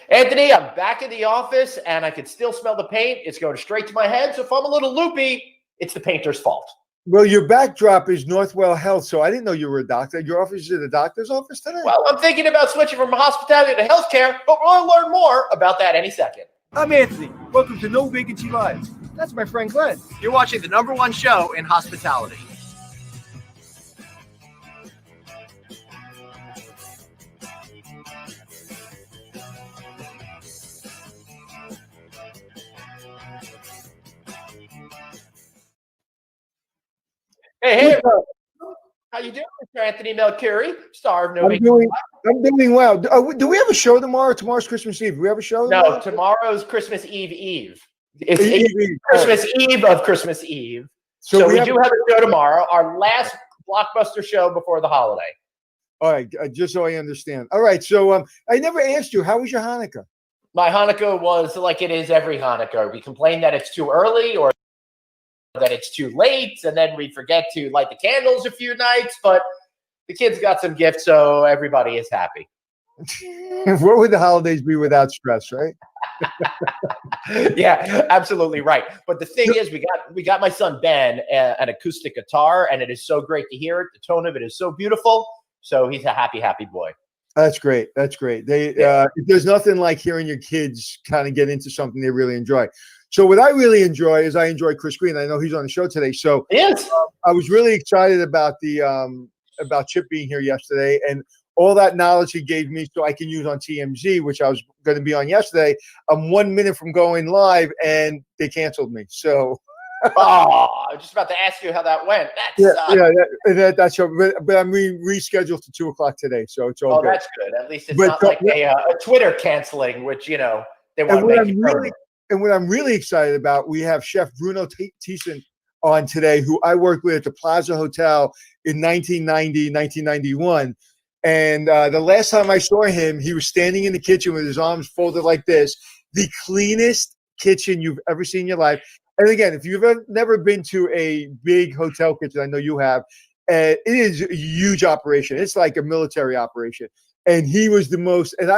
Anthony, I'm back in the office and I can still smell the paint. It's going straight to my head. So if I'm a little loopy, it's the painter's fault. Well, your backdrop is Northwell Health, so I didn't know you were a doctor. Your office is at the doctor's office today? Well, I'm thinking about switching from hospitality to healthcare, but we'll learn more about that any second. I'm Anthony. Welcome to No Vacancy Live. That's my friend Glenn. You're watching the #1 show in hospitality. Hey, how you doing, Mr. Anthony Melchiori, star of No Vacancy? I'm doing well. Do we have a show tomorrow? Tomorrow's Christmas Eve. Do we have a show tomorrow? No, tomorrow's Christmas Eve. It's Christmas Eve of Christmas Eve. So we do have a show tomorrow, our last blockbuster show before the holiday. All right, just so I understand. All right, so I never asked you, how was your Hanukkah? My Hanukkah was like it is every Hanukkah. We complain that it's too early or that it's too late, and then we forget to light the candles a few nights, but the kids got some gifts, so everybody is happy. What would the holidays be without stress, right? Yeah, absolutely right. But the thing is, we got my son Ben an acoustic guitar, and it is so great to hear it. The tone of it is so beautiful. So he's a happy boy. That's great. That's great. There's nothing like hearing your kids kind of get into something they really enjoy. So what I really enjoy is I enjoy Chris Green. I know he's on the show today. So yes, I was really excited about about Chip being here yesterday and all that knowledge he gave me so I can use on TMZ, which I was going to be on yesterday. I'm 1 minute from going live and they canceled me. So I was just about to ask you how that went. That's but I'm rescheduled to 2:00 today. So it's all good. Oh, that's good. At least it's not like a Twitter canceling, which, they want to make you permanent. And what I'm really excited about, we have Chef Bruno Thiessen on today, who I worked with at the Plaza Hotel in 1990, 1991. And the last time I saw him, he was standing in the kitchen with his arms folded like this, the cleanest kitchen you've ever seen in your life. And again, if you've never been to a big hotel kitchen, I know you have, it is a huge operation. It's like a military operation. And he was the most, and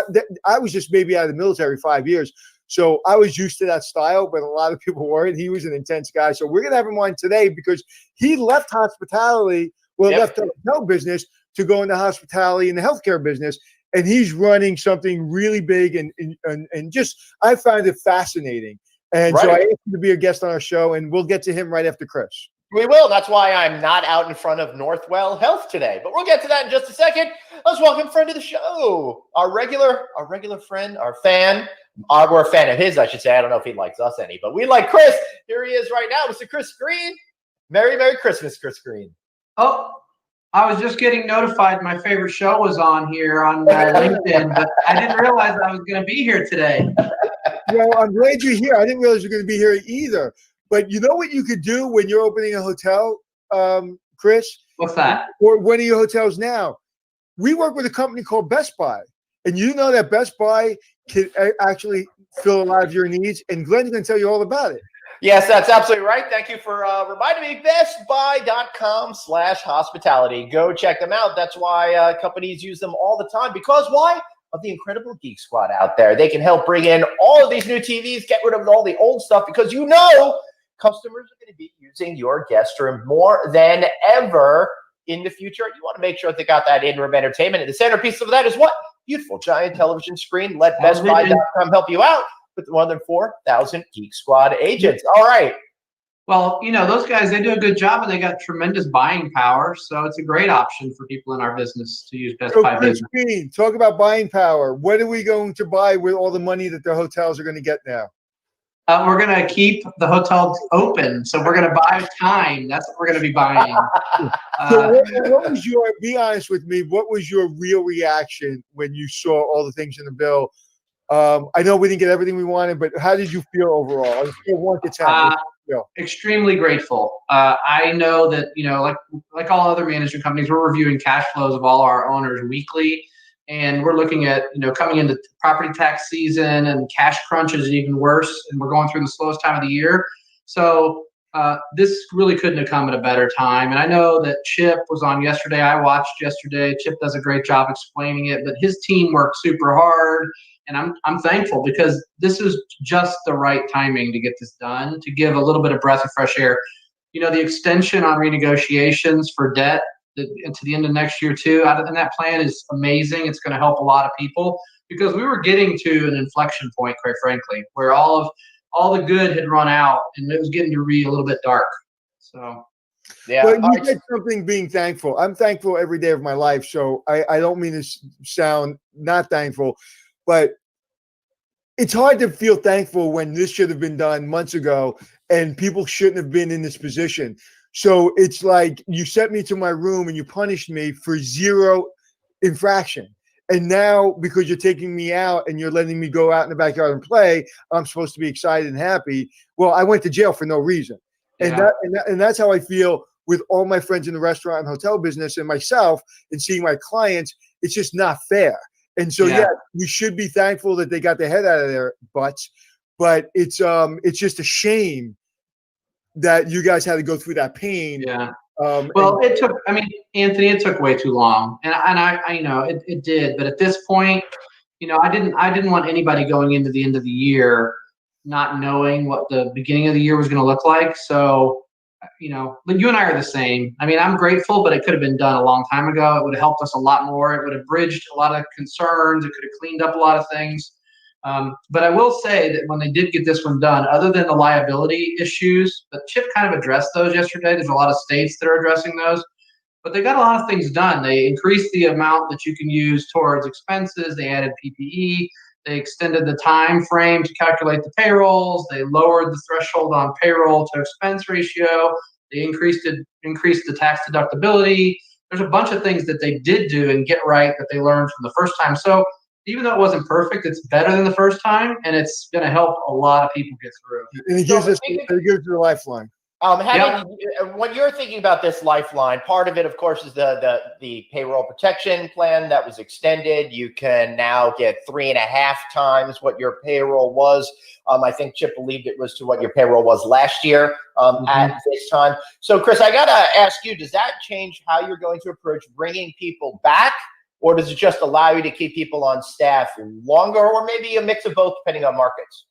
I was just maybe out of the military 5 years. So I was used to that style, but a lot of people weren't. He was an intense guy. So we're going to have him on today because he left hospitality, left the hotel business to go into hospitality and the healthcare business. And he's running something really big and just, I find it fascinating. And so I asked him to be a guest on our show, and we'll get to him right after Chris. We will. That's why I'm not out in front of Northwell Health today. But we'll get to that in just a second. Let's welcome friend of the show, our regular friend, our fan. We're a fan of his, I should say. I don't know if he likes us any, but we like Chris. Here he is right now, Mr. Chris Green. Merry Christmas, Chris Green. Oh, I was just getting notified my favorite show was on here on LinkedIn, but I didn't realize I was going to be here today. Well, I'm glad you're here. I didn't realize you're going to be here either. But you know what you could do when you're opening a hotel, Chris? What's that? Or one of your hotels now. We work with a company called Best Buy. And you know that Best Buy can actually fill a lot of your needs. And Glenn's going to tell you all about it. Yes, that's absolutely right. Thank you for reminding me. bestbuy.com/hospitality. Go check them out. That's why companies use them all the time. Because why? Of the incredible Geek Squad out there. They can help bring in all of these new TVs, get rid of all the old stuff, because customers are going to be using your guest room more than ever in the future. You want to make sure they got that in-room entertainment. And the centerpiece of that is what? Beautiful giant television screen. Let bestbuy.com help you out with more than 4,000 Geek Squad agents. All right. Well, those guys, they do a good job, and they got tremendous buying power. So it's a great option for people in our business to use Best Buy Business. Green, talk about buying power. What are we going to buy with all the money that the hotels are going to get now? We're going to keep the hotels open. So we're going to buy time. That's what we're going to be buying. So what was be honest with me, what was your real reaction when you saw all the things in the bill? I know we didn't get everything we wanted, but how did you feel overall? On a scale of 1 to 10. Extremely grateful. I know that, like all other management companies, we're reviewing cash flows of all our owners weekly. And we're looking at, coming into property tax season, and cash crunch is even worse. And we're going through the slowest time of the year. So this really couldn't have come at a better time. And I know that Chip was on yesterday. I watched yesterday. Chip does a great job explaining it, but his team worked super hard. And I'm thankful because this is just the right timing to get this done, to give a little bit of breath of fresh air. The extension on renegotiations for debt into the end of next year too, and that plan is amazing. It's going to help a lot of people because we were getting to an inflection point, quite frankly, where all the good had run out and it was getting to be a little bit dark. So. Yeah. Well, you said something being thankful. I'm thankful every day of my life. So I don't mean to sound not thankful, but it's hard to feel thankful when this should have been done months ago and people shouldn't have been in this position. So it's like you sent me to my room and you punished me for 0 infraction. And now because you're taking me out and you're letting me go out in the backyard and play, I'm supposed to be excited and happy. Well, I went to jail for no reason. Yeah. And that's how I feel with all my friends in the restaurant and hotel business and myself and seeing my clients. It's just not fair. And so, yeah, we should be thankful that they got their head out of their butts. But it's just a shame that you guys had to go through that pain. Yeah. It took. I mean, Anthony, it took way too long, and I know it did. But at this point, I didn't want anybody going into the end of the year not knowing what the beginning of the year was going to look like. So, but you and I are the same. I mean, I'm grateful, but it could have been done a long time ago. It would have helped us a lot more. It would have bridged a lot of concerns. It could have cleaned up a lot of things. But I will say that when they did get this one done, other than the liability issues, but Chip kind of addressed those yesterday. There's a lot of states that are addressing those, but they got a lot of things done. They increased the amount that you can use towards expenses. They added PPE. They extended the time frame to calculate the payrolls. They lowered the threshold on payroll to expense ratio. They increased the tax deductibility. There's a bunch of things that they did do and get right that they learned from the first time. So even though it wasn't perfect, it's better than the first time, and it's going to help a lot of people get through. And it gives us a lifeline. When you're thinking about this lifeline, part of it, of course, is the payroll protection plan that was extended. You can now get 3.5 times what your payroll was. I think Chip believed it was to what your payroll was last year at this time. So, Chris, I got to ask you, does that change how you're going to approach bringing people back, or does it just allow you to keep people on staff longer, or maybe a mix of both depending on markets?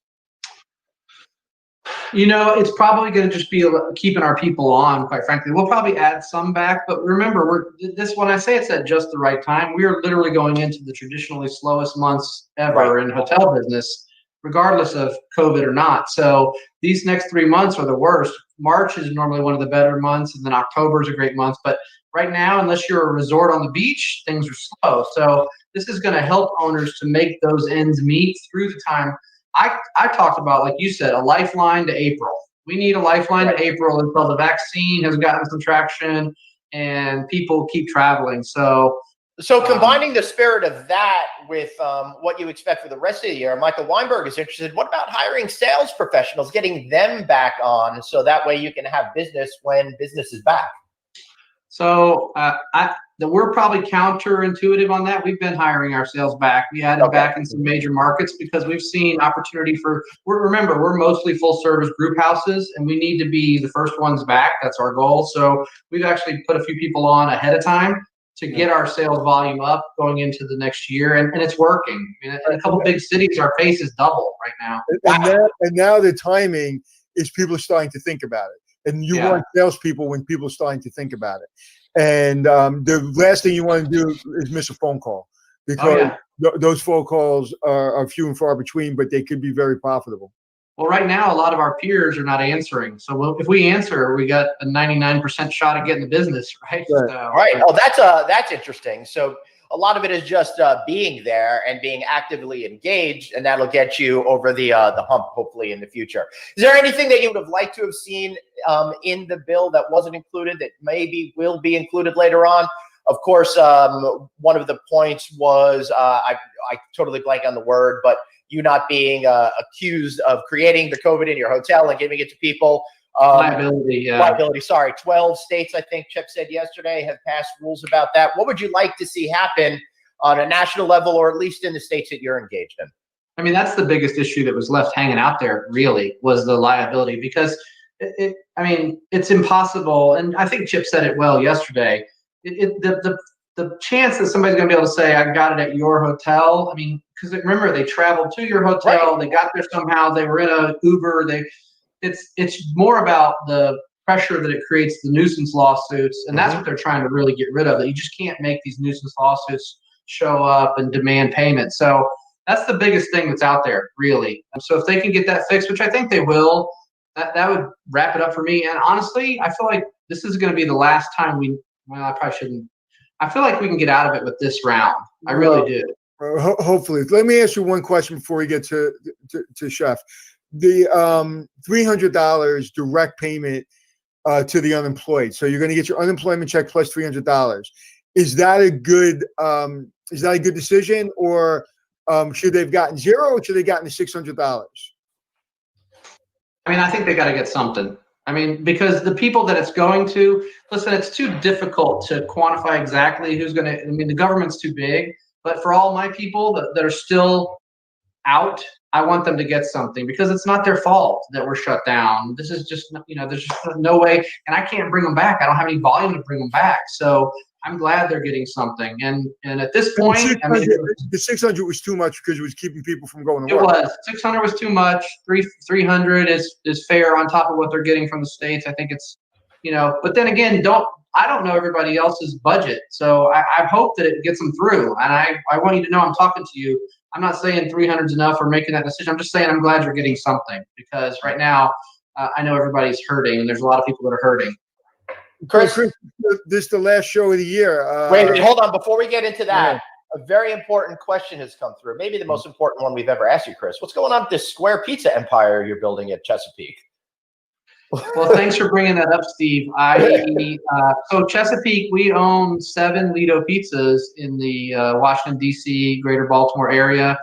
It's probably going to just be keeping our people on, quite frankly. We'll probably add some back, but remember, when I say it's at just the right time, we are literally going into the traditionally slowest months ever in hotel business, regardless of COVID or not. So these next 3 months are the worst. March is normally one of the better months, and then October is a great month. But right now, unless you're a resort on the beach, things are slow. So this is going to help owners to make those ends meet through the time. I talked about, like you said, a lifeline to April. We need a lifeline to April until the vaccine has gotten some traction and people keep traveling. So combining the spirit of that with what you expect for the rest of the year, Michael Weinberg is interested. What about hiring sales professionals, getting them back on so that way you can have business when business is back? So we're probably counterintuitive on that. We've been hiring our sales back. We added back in some major markets because we've seen opportunity remember, we're mostly full service group houses and we need to be the first ones back. That's our goal. So we've actually put a few people on ahead of time to get our sales volume up going into the next year. And it's working. In a couple big cities, our pace is double right now. And now the timing is people are starting to think about it. And you want salespeople when people are starting to think about it. And the last thing you want to do is miss a phone call because those phone calls are few and far between, but they could be very profitable. Well, right now, a lot of our peers are not answering. So if we answer, we got a 99% shot at getting the business, right? Right. Oh, that's interesting. So a lot of it is just being there and being actively engaged, and that'll get you over the hump, hopefully, in the future. Is there anything that you would have liked to have seen in the bill that wasn't included that maybe will be included later on? Of course, one of the points was I totally blank on the word, but you not being accused of creating the COVID in your hotel and giving it to people. Liability, sorry. 12 states, I think Chip said yesterday, have passed rules about that. What would you like to see happen on a national level, or at least in the states that you're engaged in? I mean, that's the biggest issue that was left hanging out there, really, was the liability, because it's impossible. And I think Chip said it well yesterday. The the chance that somebody's going to be able to say, I got it at your hotel. I mean, because remember, they traveled to your hotel, Right. they got there somehow, they were in a Uber. It's more about the pressure that it creates, the nuisance lawsuits, and that's what they're trying to really get rid of. That you just can't make these nuisance lawsuits show up and demand payment. So that's the biggest thing that's out there, really. And so if they can get that fixed, which I think they will, that would wrap it up for me. And honestly, I feel like this is going to be the last time well, I probably shouldn't. I feel like we can get out of it with this round. I really do. Hopefully. Let me ask you one question before we get to Chef. The $300 direct payment to the unemployed. So you're going to get your unemployment check plus $300. Is that a good decision, or should they have gotten zero, or should they have gotten the $600? I mean, I think they got to get something. I mean, because the people that it's going to, listen, it's too difficult to quantify exactly who's going to, I mean, the government's too big, but for all my people that are still out, I want them to get something, because it's not their fault that we're shut down. This is just, there's just no way, and I can't bring them back. I don't have any volume to bring them back. So I'm glad they're getting something. And at this point, I mean, the 600 was too much because it was keeping people from going to work. It was. 600 was too much. 300 is fair on top of what they're getting from the states. I think it's, but then again, I don't know everybody else's budget. So I hope that it gets them through. And I want you to know I'm talking to you. I'm not saying 300 is enough or making that decision. I'm just saying I'm glad you're getting something, because right now I know everybody's hurting, and there's a lot of people that are hurting. Chris, this is the last show of the year. Wait, hold on. Before we get into that, a very important question has come through. Maybe the most important one we've ever asked you, Chris. What's going on with this square pizza empire you're building at Chesapeake? Well, thanks for bringing that up, Steve. So Chesapeake, we own 7 Lido pizzas in the Washington, D.C., greater Baltimore area.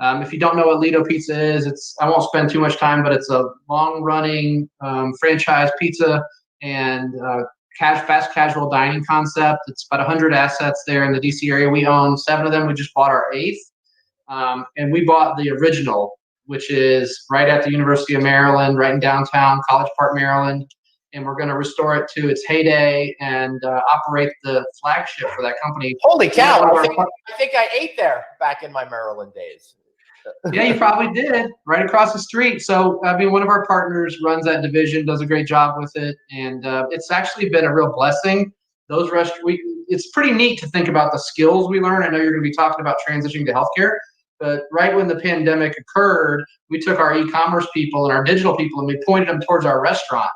If you don't know what Lido Pizza is, I won't spend too much time, but it's a long-running franchise pizza and fast casual dining concept. It's about 100 assets there in the DC area. We own 7 of them. We just bought our 8th. And we bought the original, which is right at the University of Maryland, right in downtown College Park, Maryland. And we're going to restore it to its heyday and operate the flagship for that company. Holy cow. I think I ate there back in my Maryland days. Yeah, you probably did, right across the street. So, I mean, one of our partners runs that division, does a great job with it, and it's actually been a real blessing. It's pretty neat to think about the skills we learn. I know you're going to be talking about transitioning to healthcare, but right when the pandemic occurred, we took our e-commerce people and our digital people and we pointed them towards our restaurant.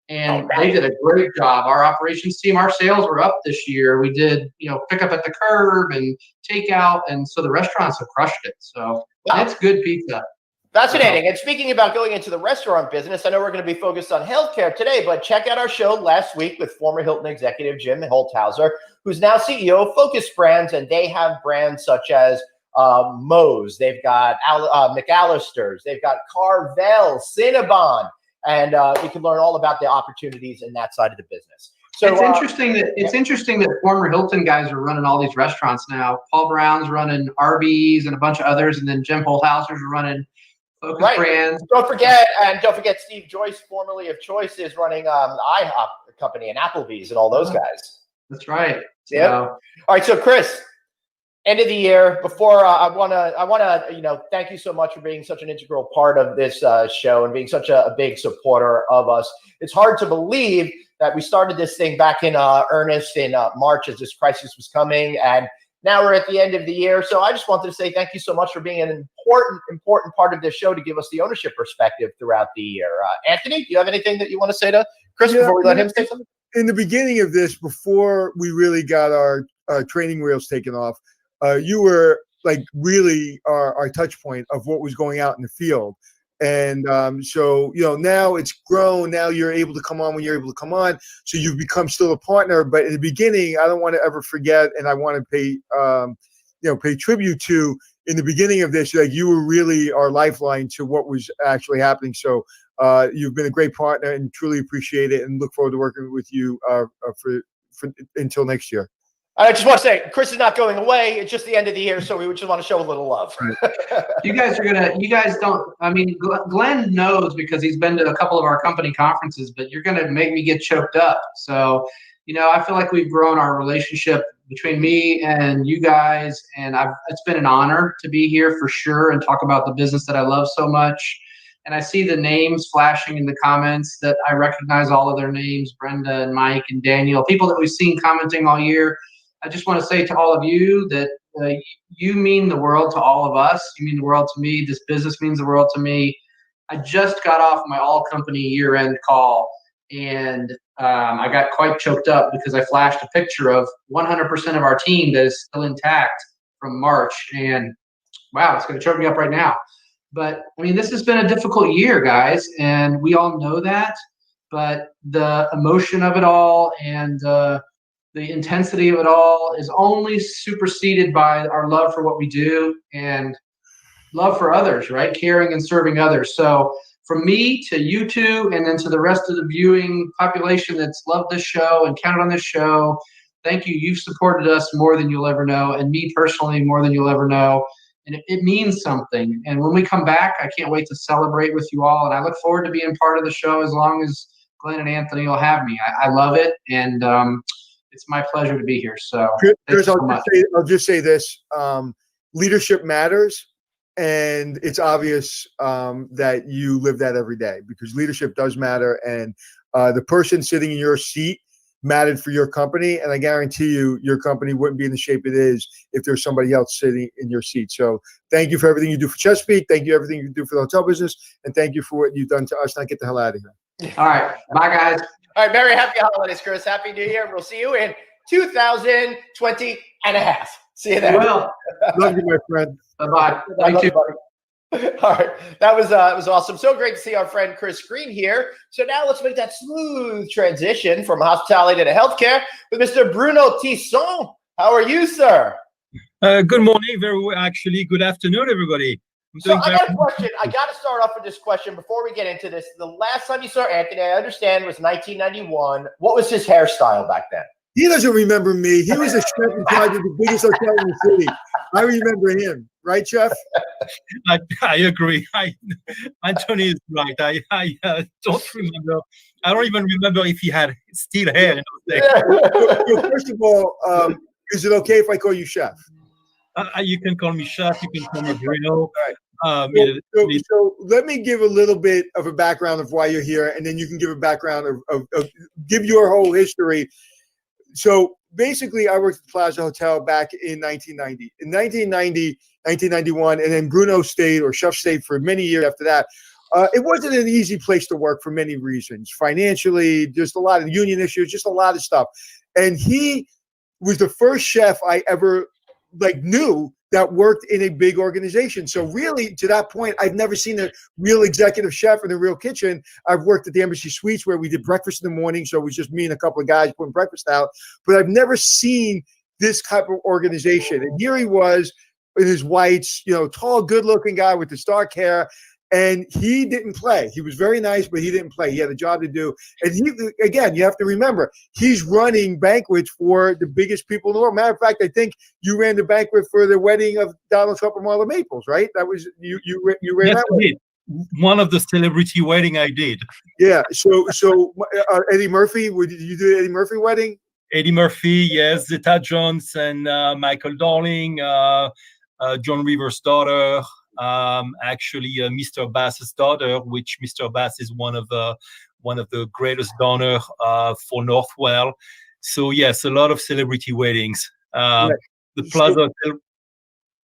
And they did a great job. Our operations team, our sales were up this year. We did, pick up at the curb and takeout, and so the restaurants have crushed it. So it's good pizza. Fascinating. And speaking about going into the restaurant business, I know we're going to be focused on healthcare today, but check out our show last week with former Hilton executive Jim Holthauser, who's now CEO of Focus Brands, and they have brands such as Moe's, they've got McAllister's, they've got Carvel, Cinnabon. And we can learn all about the opportunities in that side of the business. So it's interesting that former Hilton guys are running all these restaurants now. Paul Brown's running Arby's and a bunch of others, and then Jim Holthauser's running Focus Brands. Don't forget Steve Joyce, formerly of Choice, is running IHOP company and Applebee's and all those guys. That's right. Yeah. All right. So Chris, end of the year. Before I want to thank you so much for being such an integral part of this show and being such a big supporter of us. It's hard to believe that we started this thing back in earnest in March as this crisis was coming, and now we're at the end of the year. So I just wanted to say thank you so much for being an important part of this show to give us the ownership perspective throughout the year. Anthony, do you have anything that you want to say to Chris before we let him say something? In the beginning of this, before we really got our training wheels taken off, you were like really our touch point of what was going out in the field. And so, now it's grown. Now you're able to come on when you're able to come on. So you've become still a partner. But in the beginning, I don't want to ever forget, and I want to pay tribute to, in the beginning of this, like you were really our lifeline to what was actually happening. So you've been a great partner and truly appreciate it, and look forward to working with you for until next year. I just want to say, Chris is not going away. It's just the end of the year, so we just want to show a little love. Glenn knows because he's been to a couple of our company conferences, but you're going to make me get choked up. So, I feel like we've grown our relationship between me and you guys, and it's been an honor to be here for sure and talk about the business that I love so much. And I see the names flashing in the comments that I recognize all of their names, Brenda and Mike and Daniel, people that we've seen commenting all year. I just want to say to all of you that you mean the world to all of us. You mean the world to me. This business means the world to me. I just got off my all-company year-end call, and I got quite choked up because I flashed a picture of 100% of our team that is still intact from March. And wow, it's going to choke me up right now. But I mean, this has been a difficult year, guys, and we all know that. But the emotion of it all and the intensity of it all is only superseded by our love for what we do and love for others, right? Caring and serving others. So from me to you two, and then to the rest of the viewing population that's loved this show and counted on this show, thank you. You've supported us more than you'll ever know, and me personally more than you'll ever know. And it means something. And when we come back, I can't wait to celebrate with you all. And I look forward to being part of the show as long as Glenn and Anthony will have me. I love it. And it's my pleasure to be here. So, Chris, I'll just say this. Leadership matters. And it's obvious that you live that every day, because leadership does matter. And the person sitting in your seat mattered for your company. And I guarantee you, your company wouldn't be in the shape it is if there's somebody else sitting in your seat. So thank you for everything you do for Chesapeake. Thank you for everything you do for the hotel business. And thank you for what you've done to us. Now get the hell out of here. All right. Bye, guys. All right. Very happy holidays, Chris. Happy New Year. We'll see you in 2020 and a half. See you then. Well, love you, my friend. Bye-bye. Thank you. All right, that was awesome. So great to see our friend Chris Green here. So now let's make that smooth transition from hospitality to healthcare with Mr. Bruno Tisson. How are you, sir? Good morning. Very well, actually. Good afternoon, everybody. So I got a question. I got to start off with this question before we get into this. The last time you saw Anthony, I understand, was 1991. What was his hairstyle back then? He doesn't remember me. He was a chef in charge of the biggest hotel in the city. I remember him. Right, Chef? I agree. Anthony is right. I don't remember. I don't even remember if he had still hair. So first of all, is it okay if I call you Chef? You can call me Chef. You can call me Bruno. Right. So let me give a little bit of a background of why you're here, and then you can give a background of give your whole history. So basically, I worked at the Plaza Hotel back in 1990. In 1991, and then Bruno stayed, or Chef stayed, for many years after that. It wasn't an easy place to work for many reasons. Financially, just a lot of union issues, just a lot of stuff. And he was the first chef I ever knew that worked in a big organization. So really, to that point, I've never seen a real executive chef in a real kitchen. I've worked at the Embassy Suites where we did breakfast in the morning. So it was just me and a couple of guys putting breakfast out. But I've never seen this type of organization. And here he was in his whites, tall, good-looking guy with the dark hair. And he didn't play. He was very nice, but he didn't play. He had a job to do. And again, you have to remember, he's running banquets for the biggest people in the world. Matter of fact, I think you ran the banquet for the wedding of Donald Trump and Marla Maples, right? That was you ran yes, that wedding. One of the celebrity wedding I did. Yeah. So Eddie Murphy, did you do Eddie Murphy wedding? Eddie Murphy, yes. Zeta Jones and Michael Darling, John Rivers' daughter. Actually, Mr. Bass's daughter, which Mr. Bass is one of the greatest donors for Northwell. So yes, a lot of celebrity weddings. The Plaza.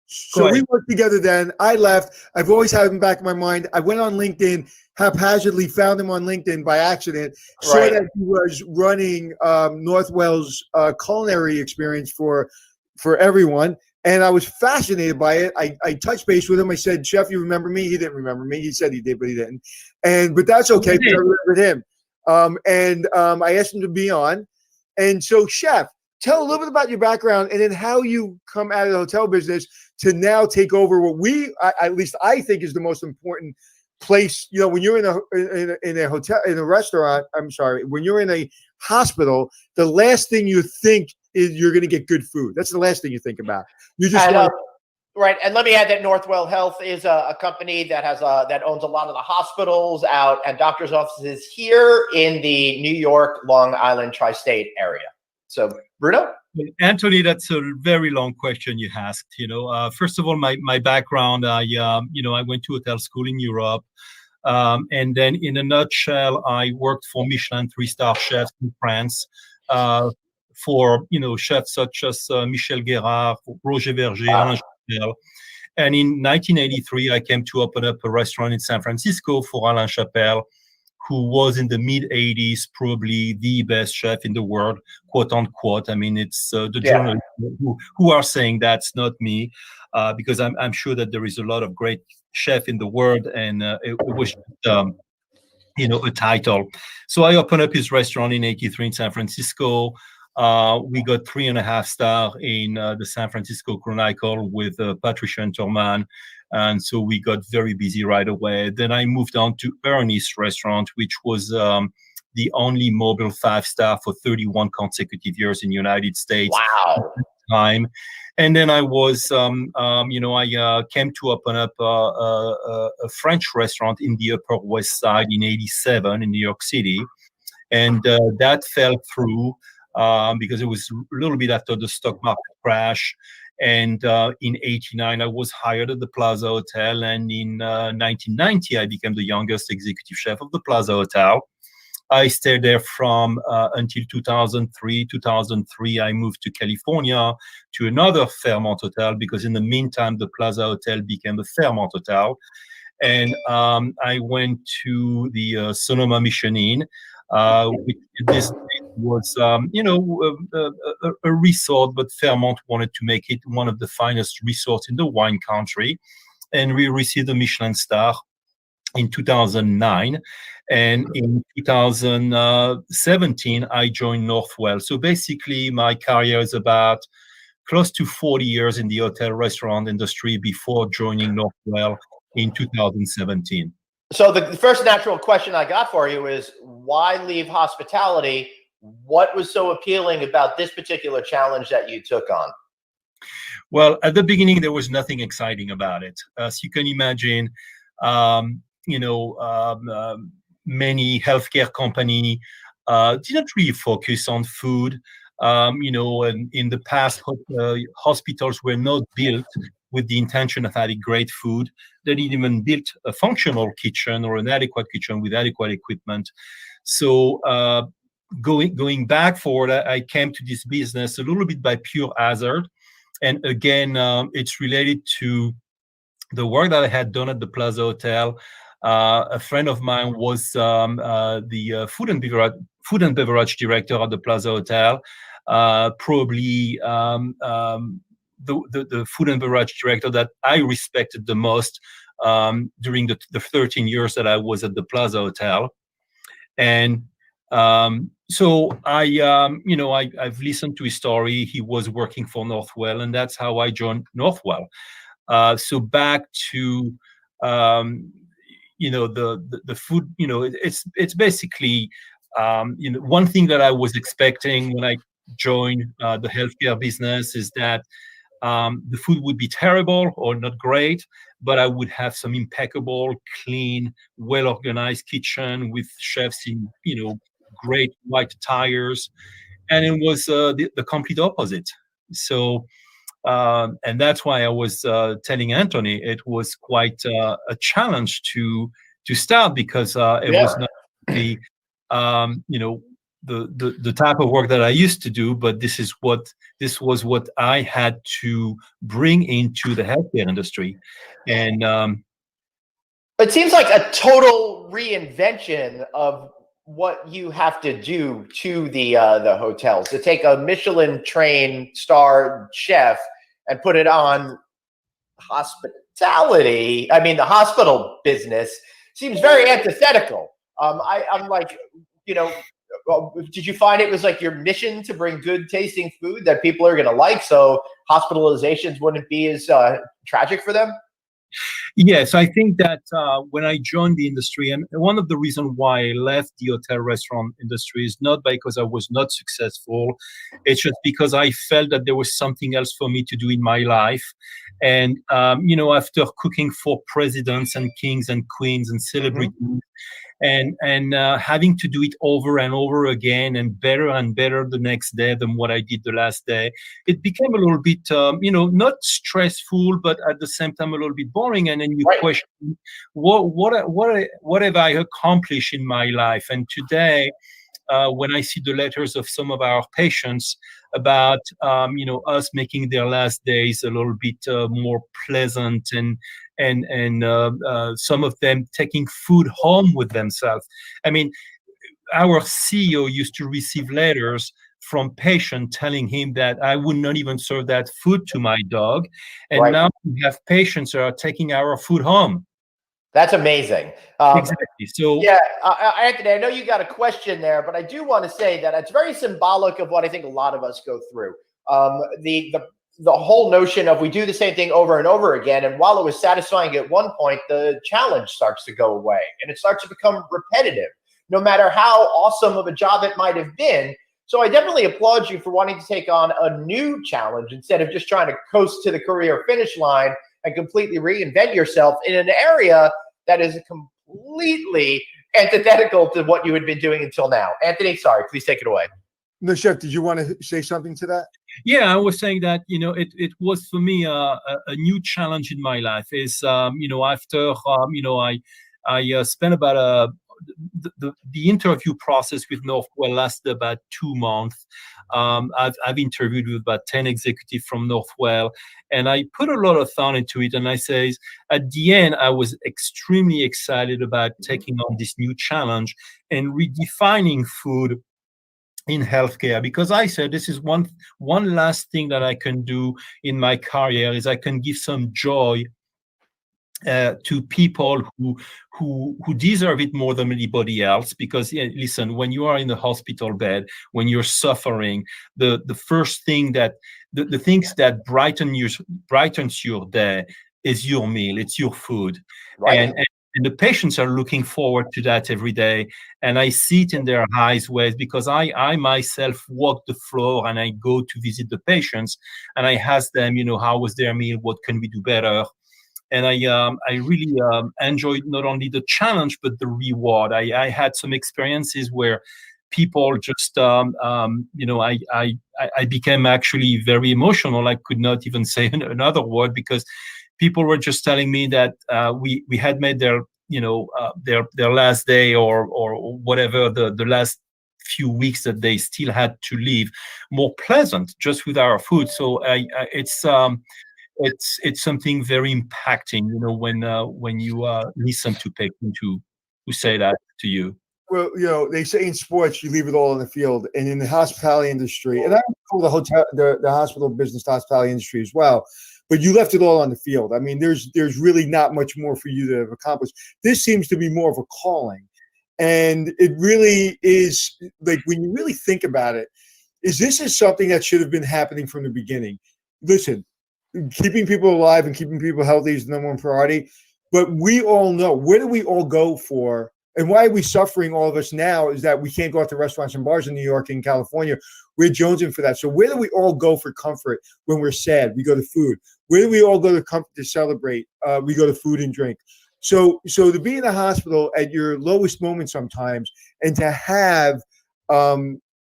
So we worked together then. I left. I've always had him back in my mind. I went on LinkedIn, haphazardly found him on LinkedIn by accident, saw that he was running Northwell's culinary experience for everyone. And I was fascinated by it. I touched base with him. I said, Chef, you remember me? He didn't remember me. He said he did, but he didn't. But that's okay, because I remembered him. I asked him to be on. And so, Chef, tell a little bit about your background and then how you come out of the hotel business to now take over what at least I think is the most important place. When you're in a hotel, in a restaurant, when you're in a hospital, the last thing you think is you're going to get good food. That's the last thing you think about. You just right. And let me add that Northwell Health is a company that has that owns a lot of the hospitals out and doctors' offices here in the New York, Long Island, tri-state area. So, Bruno? Anthony, that's a very long question you asked. First of all, my background, I went to hotel school in Europe. And then in a nutshell, I worked for Michelin 3-star chefs in France, for, chefs such as Michel Guérard, Roger Verger, Alain Chapelle. And in 1983, I came to open up a restaurant in San Francisco for Alain Chapelle, who was in the mid-'80s probably the best chef in the world, quote unquote. I mean, it's the journalists who are saying that's not me, because I'm sure that there is a lot of great chef in the world, and it was a title. So I opened up his restaurant in '83 in San Francisco. We got 3.5 star in the San Francisco Chronicle with Patricia Enterman. And so we got very busy right away. Then I moved on to Ernie's restaurant, which was the only mobile 5-star for 31 consecutive years in the United States. Wow. Time. And then I was, I came to open up a French restaurant in the Upper West Side in '87 in New York City. And that fell through because it was a little bit after the stock market crash. And in '89, I was hired at the Plaza Hotel. And in 1990, I became the youngest executive chef of the Plaza Hotel. I stayed there from until 2003. 2003, I moved to California to another Fairmont Hotel, because in the meantime, the Plaza Hotel became the Fairmont Hotel. And I went to the Sonoma Mission Inn, which this was, a resort, but Fairmont wanted to make it one of the finest resorts in the wine country. And we received a Michelin star in 2009. And in 2017, I joined Northwell. So basically, my career is about close to 40 years in the hotel restaurant industry before joining Northwell in 2017. So the first natural question I got for you is, why leave hospitality? What was so appealing about this particular challenge that you took on? Well, at the beginning, there was nothing exciting about it. As you can imagine, many healthcare company didn't really focus on food. And in the past, hospitals were not built with the intention of having great food. They didn't even build a functional kitchen or an adequate kitchen with adequate equipment. So going back forward, I came to this business a little bit by pure hazard. And again, it's related to the work that I had done at the Plaza Hotel. A friend of mine was the food and beverage director at the Plaza Hotel. Probably the food and beverage director that I respected the most during the 13 years that I was at the Plaza Hotel. And so I've listened to his story. He was working for Northwell, and that's how I joined Northwell. So back to the food. It's basically one thing that I was expecting when I joined the healthcare business is that the food would be terrible or not great, but I would have some impeccable, clean, well-organized kitchen with chefs in great white attires, and it was the complete opposite. So. And that's why I was telling Anthony it was quite a challenge to start, because it was not the the type of work that I used to do, but this was what I had to bring into the healthcare industry. And it seems like a total reinvention of what you have to do to the hotels, to take a Michelin trained star chef and put it on hospitality. I mean, the hospital business seems very antithetical. I'm like, did you find it was like your mission to bring good tasting food that people are going to like, so hospitalizations wouldn't be as tragic for them? Yes, I think that when I joined the industry, and one of the reasons why I left the hotel restaurant industry is not because I was not successful. It's just because I felt that there was something else for me to do in my life. And, after cooking for presidents and kings and queens and celebrities, and having to do it over and over again and better the next day than what I did the last day, it became a little bit, not stressful, but at the same time a little bit boring. And then you question, what have I accomplished in my life? And today, when I see the letters of some of our patients about, us making their last days a little bit more pleasant, and some of them taking food home with themselves. I mean, our CEO used to receive letters from patients telling him that I would not even serve that food to my dog. And now we have patients that are taking our food home. That's amazing. Exactly. So yeah, Anthony, I know you got a question there, but I do want to say that it's very symbolic of what I think a lot of us go through. The whole notion of we do the same thing over and over again, and while it was satisfying at one point, the challenge starts to go away, and it starts to become repetitive, no matter how awesome of a job it might have been. So I definitely applaud you for wanting to take on a new challenge instead of just trying to coast to the career finish line and completely reinvent yourself in an area that is completely antithetical to what you had been doing until now. Anthony, sorry, please take it away. No, Chef, did you want to say something to that? Yeah, I was saying that, it was for me a new challenge in my life. Is after I spent about the interview process with Northwell lasted about 2 months. I've interviewed with about 10 executives from Northwell, and I put a lot of thought into it. And I say, at the end, I was extremely excited about taking on this new challenge and redefining food in healthcare, because I said this is one last thing that I can do in my career is I can give some joy to people who deserve it more than anybody else. Because listen, when you are in the hospital bed, when you're suffering, the first thing that the things that brightens your day is your meal, it's your food, and the patients are looking forward to that every day. And I see it in their eyes, because I myself walk the floor and I go to visit the patients and I ask them, how was their meal? What can we do better? And I really enjoyed not only the challenge, but the reward. I had some experiences where people just, I became actually very emotional. I could not even say another word, because people were just telling me that we had made their last day or whatever, the last few weeks that they still had to live more pleasant just with our food. So it's something very impacting, when you listen to patients who say that to you. Well, they say in sports you leave it all on the field, and in the hospitality industry, and I call the hospital business hospitality industry as well. But you left it all on the field. I mean, there's really not much more for you to have accomplished. This seems to be more of a calling, and it really is, like, when you really think about it, this is something that should have been happening from the beginning. Listen, keeping people alive and keeping people healthy is the number one priority. But we all know, where do we all go for? And why are we suffering, all of us now, is that we can't go out to restaurants and bars in New York and California. We're jonesing for that. So where do we all go for comfort when we're sad? We go to food. Where do we all go to comfort to celebrate? We go to food and drink. So to be in a hospital at your lowest moment sometimes, and to have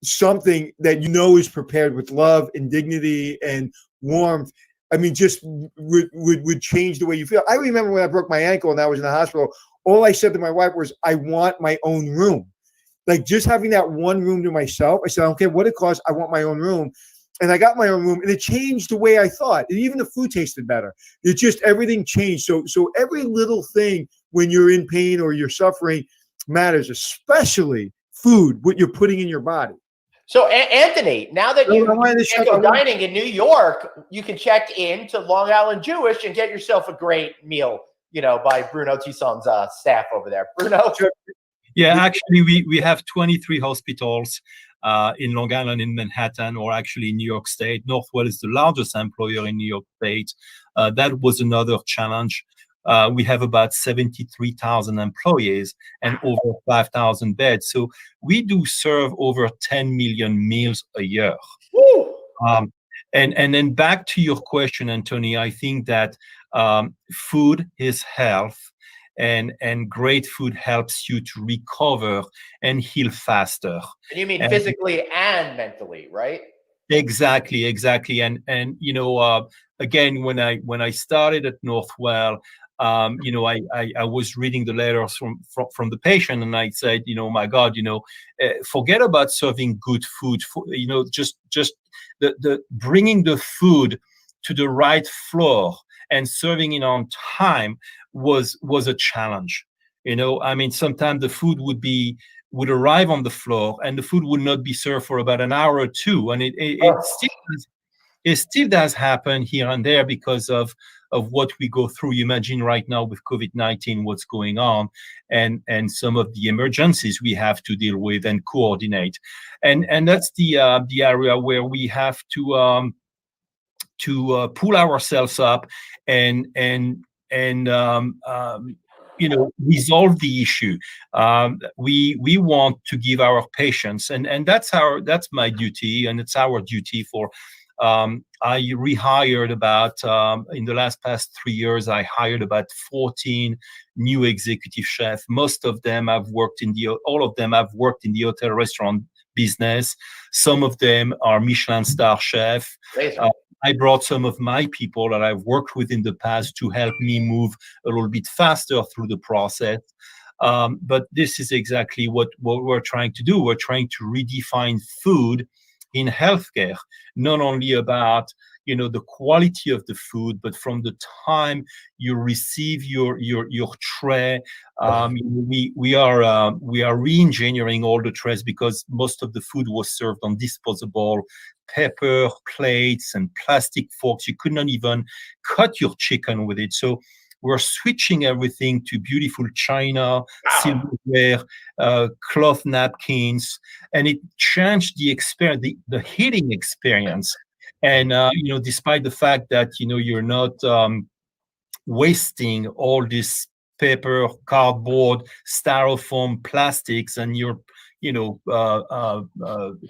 something that is prepared with love and dignity and warmth, I mean, just would change the way you feel. I remember when I broke my ankle and I was in the hospital, all I said to my wife was, I want my own room. Like, just having that one room to myself, I said, I don't care what it costs, I want my own room. And I got my own room, and it changed the way I thought. And even the food tasted better. It just, everything changed. So every little thing when you're in pain or you're suffering matters, especially food, what you're putting in your body. So, Anthony, now that you can't go dining in New York, you can check in to Long Island Jewish and get yourself a great meal, by Bruno Tisson's staff over there. Bruno? Yeah, actually, we have 23 hospitals in Long Island, in Manhattan, or actually in New York State. Northwell is the largest employer in New York State. That was another challenge. We have about 73,000 employees and over 5,000 beds. So we do serve over 10 million meals a year. And then back to your question, Anthony, I think that food is health. and great food helps you to recover and heal faster. And you mean And physically and mentally, right? exactly, and again, when I started at Northwell, I was reading the letters from the patient, and I said, my God, forget about serving good food, just the bringing the food to the right floor and serving it on time was a challenge. I mean, sometimes the food would arrive on the floor and the food would not be served for about an hour or two, and it still does happen here and there because of what we go through. You imagine right now with COVID-19 what's going on, and some of the emergencies we have to deal with and coordinate, and that's the area where we have to pull ourselves up and resolve the issue. We want to give our patients, and that's my duty, and it's our duty for. I rehired in the past 3 years, I hired about 14 new executive chefs. Most of them all of them have worked in the hotel restaurant business. Some of them are Michelin star chef. I brought some of my people that I've worked with in the past to help me move a little bit faster through the process. But this is exactly what we're trying to do. We're trying to redefine food in healthcare, not only about the quality of the food, but from the time you receive your tray. We are re-engineering all the trays because most of the food was served on disposable paper plates and plastic forks. You could not even cut your chicken with it. So we're switching everything to beautiful china, silverware, cloth napkins, and it changed the experience, the eating experience. And despite the fact that you're not wasting all this paper, cardboard, styrofoam, plastics, and you're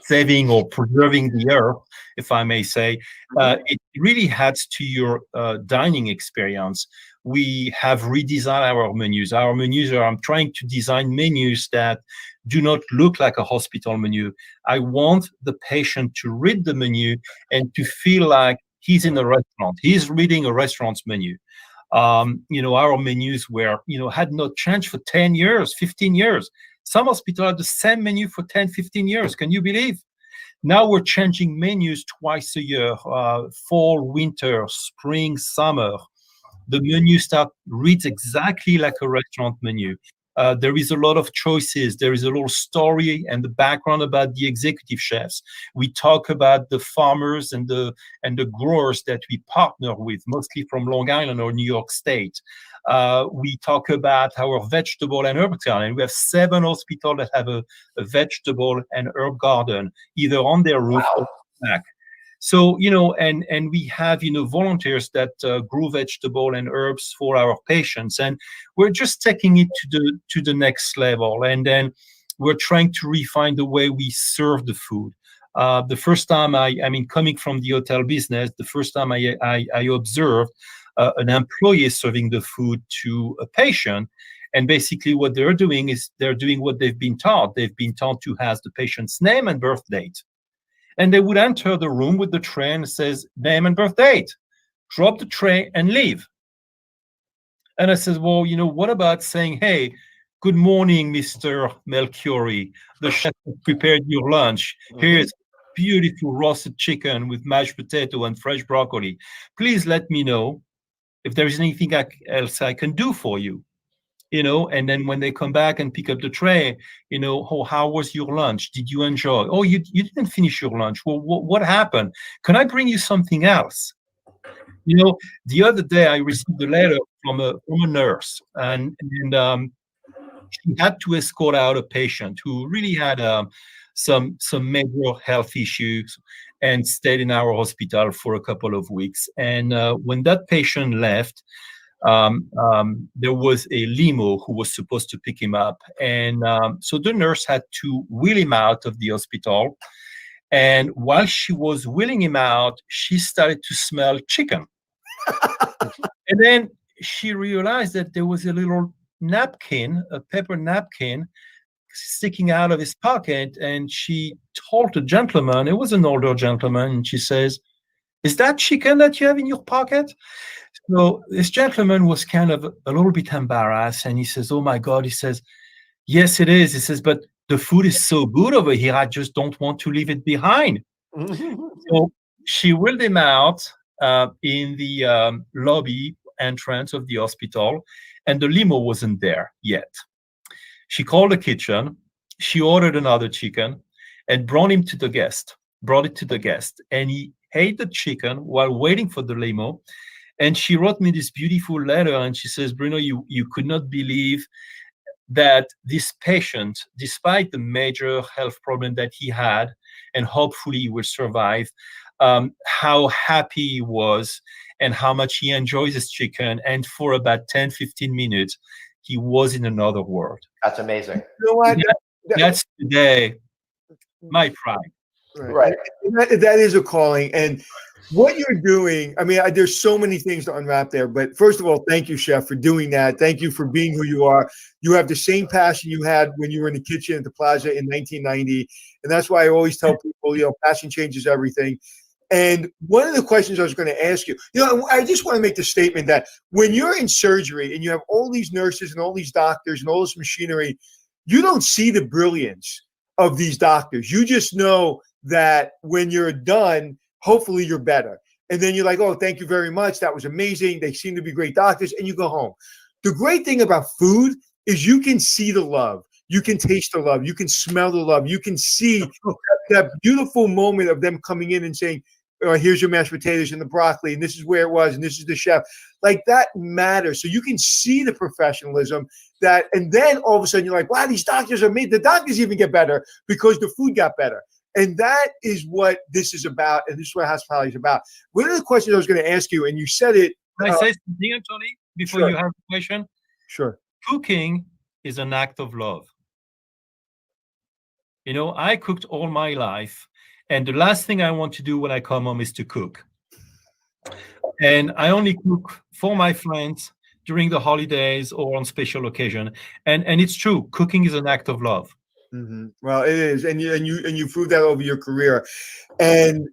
saving or preserving the earth, if I may say, it really adds to your dining experience. We have redesigned our menus. I'm trying to design menus that do not look like a hospital menu. I want the patient to read the menu and to feel like he's in a restaurant. He's reading a restaurant's menu. Our menus had not changed for 10 years, 15 years. Some hospitals have the same menu for 10, 15 years. Can you believe? Now we're changing menus twice a year, fall, winter, spring, summer. The menu reads exactly like a restaurant menu. There is a lot of choices. There is a little story and the background about the executive chefs. We talk about the farmers and the growers that we partner with, mostly from Long Island or New York State. We talk about our vegetable and herb garden. We have 7 hospitals that have a vegetable and herb garden, either on their roof or back. So, and we have, volunteers that grow vegetable and herbs for our patients. And we're just taking it to the next level. And then we're trying to refine the way we serve the food. The first time coming from the hotel business, the first time I observed an employee serving the food to a patient. And basically what they're doing is they're doing what they've been taught. They've been taught to have the patient's name and birth date. And they would enter the room with the tray and says, name and birth date, drop the tray and leave. And I said, well, what about saying, hey, good morning, Mr. Melchiori. The chef prepared your lunch. Here's beautiful roasted chicken with mashed potato and fresh broccoli. Please let me know if there is anything else I can do for you. And then when they come back and pick up the tray, oh, how was your lunch? Did you enjoy? Oh, you didn't finish your lunch. Well, what happened? Can I bring you something else? The other day I received a letter from a nurse, and she had to escort out a patient who really had some major health issues and stayed in our hospital for a couple of weeks. And when that patient left, there was a limo who was supposed to pick him up. And so the nurse had to wheel him out of the hospital. And while she was wheeling him out, she started to smell chicken. And then she realized that there was a little napkin, a paper napkin, sticking out of his pocket, and she told the gentleman, it was an older gentleman, and she says, "Is that chicken that you have in your pocket?" So this gentleman was kind of a little bit embarrassed, and he says, "Oh my God," he says, "yes, it is." He says, "But the food is so good over here, I just don't want to leave it behind." So she wheeled him out in the lobby entrance of the hospital, and the limo wasn't there yet. She called the kitchen. She ordered another chicken and brought it to the guest. And he ate the chicken while waiting for the limo. And she wrote me this beautiful letter, and she says, "Bruno, you could not believe that this patient, despite the major health problem that he had, and hopefully he will survive, how happy he was and how much he enjoys his chicken. And for about 10, 15 minutes, he was in another world." That's amazing. You know what? That's today my pride. Right. That is a calling. And what you're doing, I mean, there's so many things to unwrap there. But first of all, thank you, Chef, for doing that. Thank you for being who you are. You have the same passion you had when you were in the kitchen at the Plaza in 1990. And that's why I always tell people, passion changes everything. And one of the questions I was going to ask you, I just want to make the statement that when you're in surgery and you have all these nurses and all these doctors and all this machinery, you don't see the brilliance of these doctors. You just know that when you're done, hopefully you're better. And then you're like, "Oh, thank you very much. That was amazing. They seem to be great doctors." And you go home. The great thing about food is you can see the love. You can taste the love. You can smell the love. You can see that beautiful moment of them coming in and saying, "Here's your mashed potatoes and the broccoli, and this is where it was, and this is the chef." Like, that matters. So you can see the professionalism and then all of a sudden you're like, "Wow, these doctors are made." The doctors even get better because the food got better. And that is what this is about, and this is what hospitality is about. One of the questions I was going to ask you, and you said it. Can I say something, Anthony, before you have a question? Sure. Cooking is an act of love. I cooked all my life, and the last thing I want to do when I come home is to cook. And I only cook for my friends during the holidays or on special occasion. And it's true, cooking is an act of love. Mm-hmm. Well, it is, and you proved that over your career. And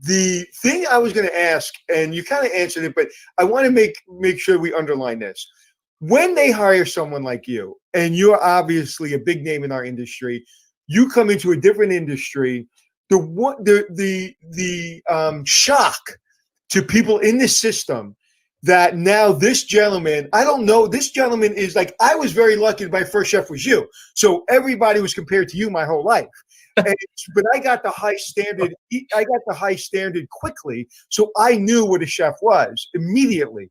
the thing I was going to ask, and you kind of answered it, but I want to make sure we underline this. When they hire someone like you, and you're obviously a big name in our industry, you come into a different industry. The shock to people in the system that now this gentleman, I don't know, this gentleman is like, I was very lucky that my first chef was you. So everybody was compared to you my whole life. But I got the high standard quickly. So I knew what a chef was immediately.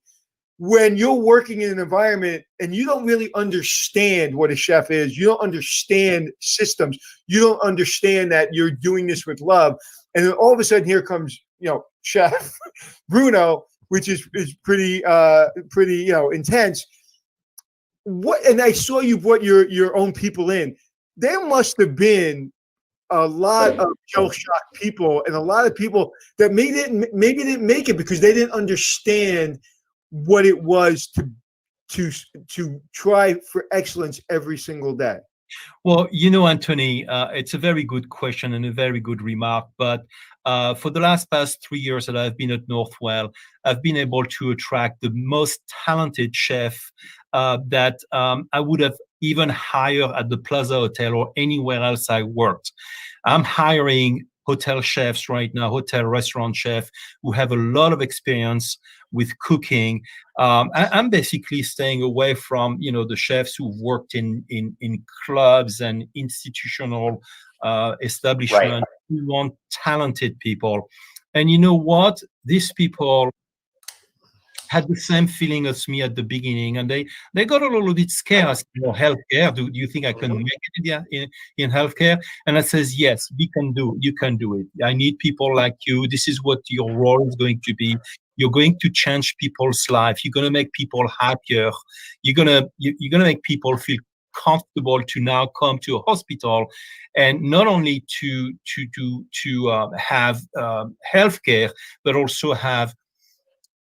When you're working in an environment and you don't really understand what a chef is, you don't understand systems, you don't understand that you're doing this with love. And then all of a sudden here comes, Chef Bruno, which is pretty intense. And I saw you brought your own people in. There must have been a lot of shell-shocked people and a lot of people that maybe didn't make it because they didn't understand what it was to try for excellence every single day. Well, Anthony, it's a very good question and a very good remark. But for the past 3 years that I've been at Northwell, I've been able to attract the most talented chef that I would have even hired at the Plaza Hotel or anywhere else I worked. I'm hiring hotel chefs right now, hotel restaurant chefs who have a lot of experience with cooking. I'm basically staying away from, the chefs who worked in clubs and institutional establishments. Right. We want talented people. And you know what? These people had the same feeling as me at the beginning, and they got a little bit scared. I said, healthcare, do you think I can make it in healthcare? And I says, yes, you can do it. I need people like you. This is what your role is going to be. You're going to change people's life. You're going to make people happier. You're gonna make people feel comfortable to now come to a hospital, and not only to have healthcare, but also have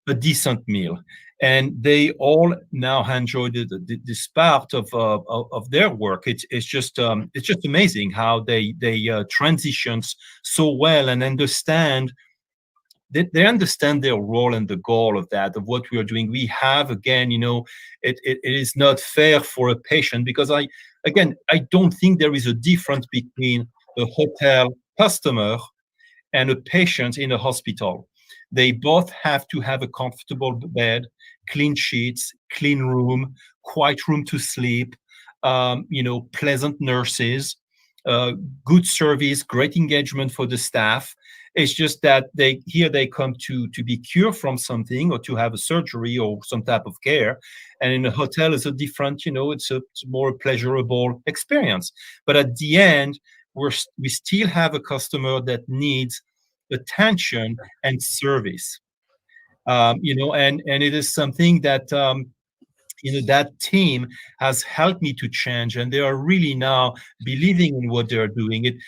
a decent meal. And they all now enjoy this part of their work. It's just amazing how they transitions so well and understand. They understand their role and the goal of what we are doing. We have, again, it is not fair for a patient, because I don't think there is a difference between a hotel customer and a patient in a hospital. They both have to have a comfortable bed, clean sheets, clean room, quiet room to sleep, pleasant nurses, good service, great engagement for the staff. It's just that they come to be cured from something, or to have a surgery or some type of care. And in a hotel is a different, it's a more pleasurable experience. But at the end, we still have a customer that needs attention and service. And it is something that that team has helped me to change, and they are really now believing in what they're doing.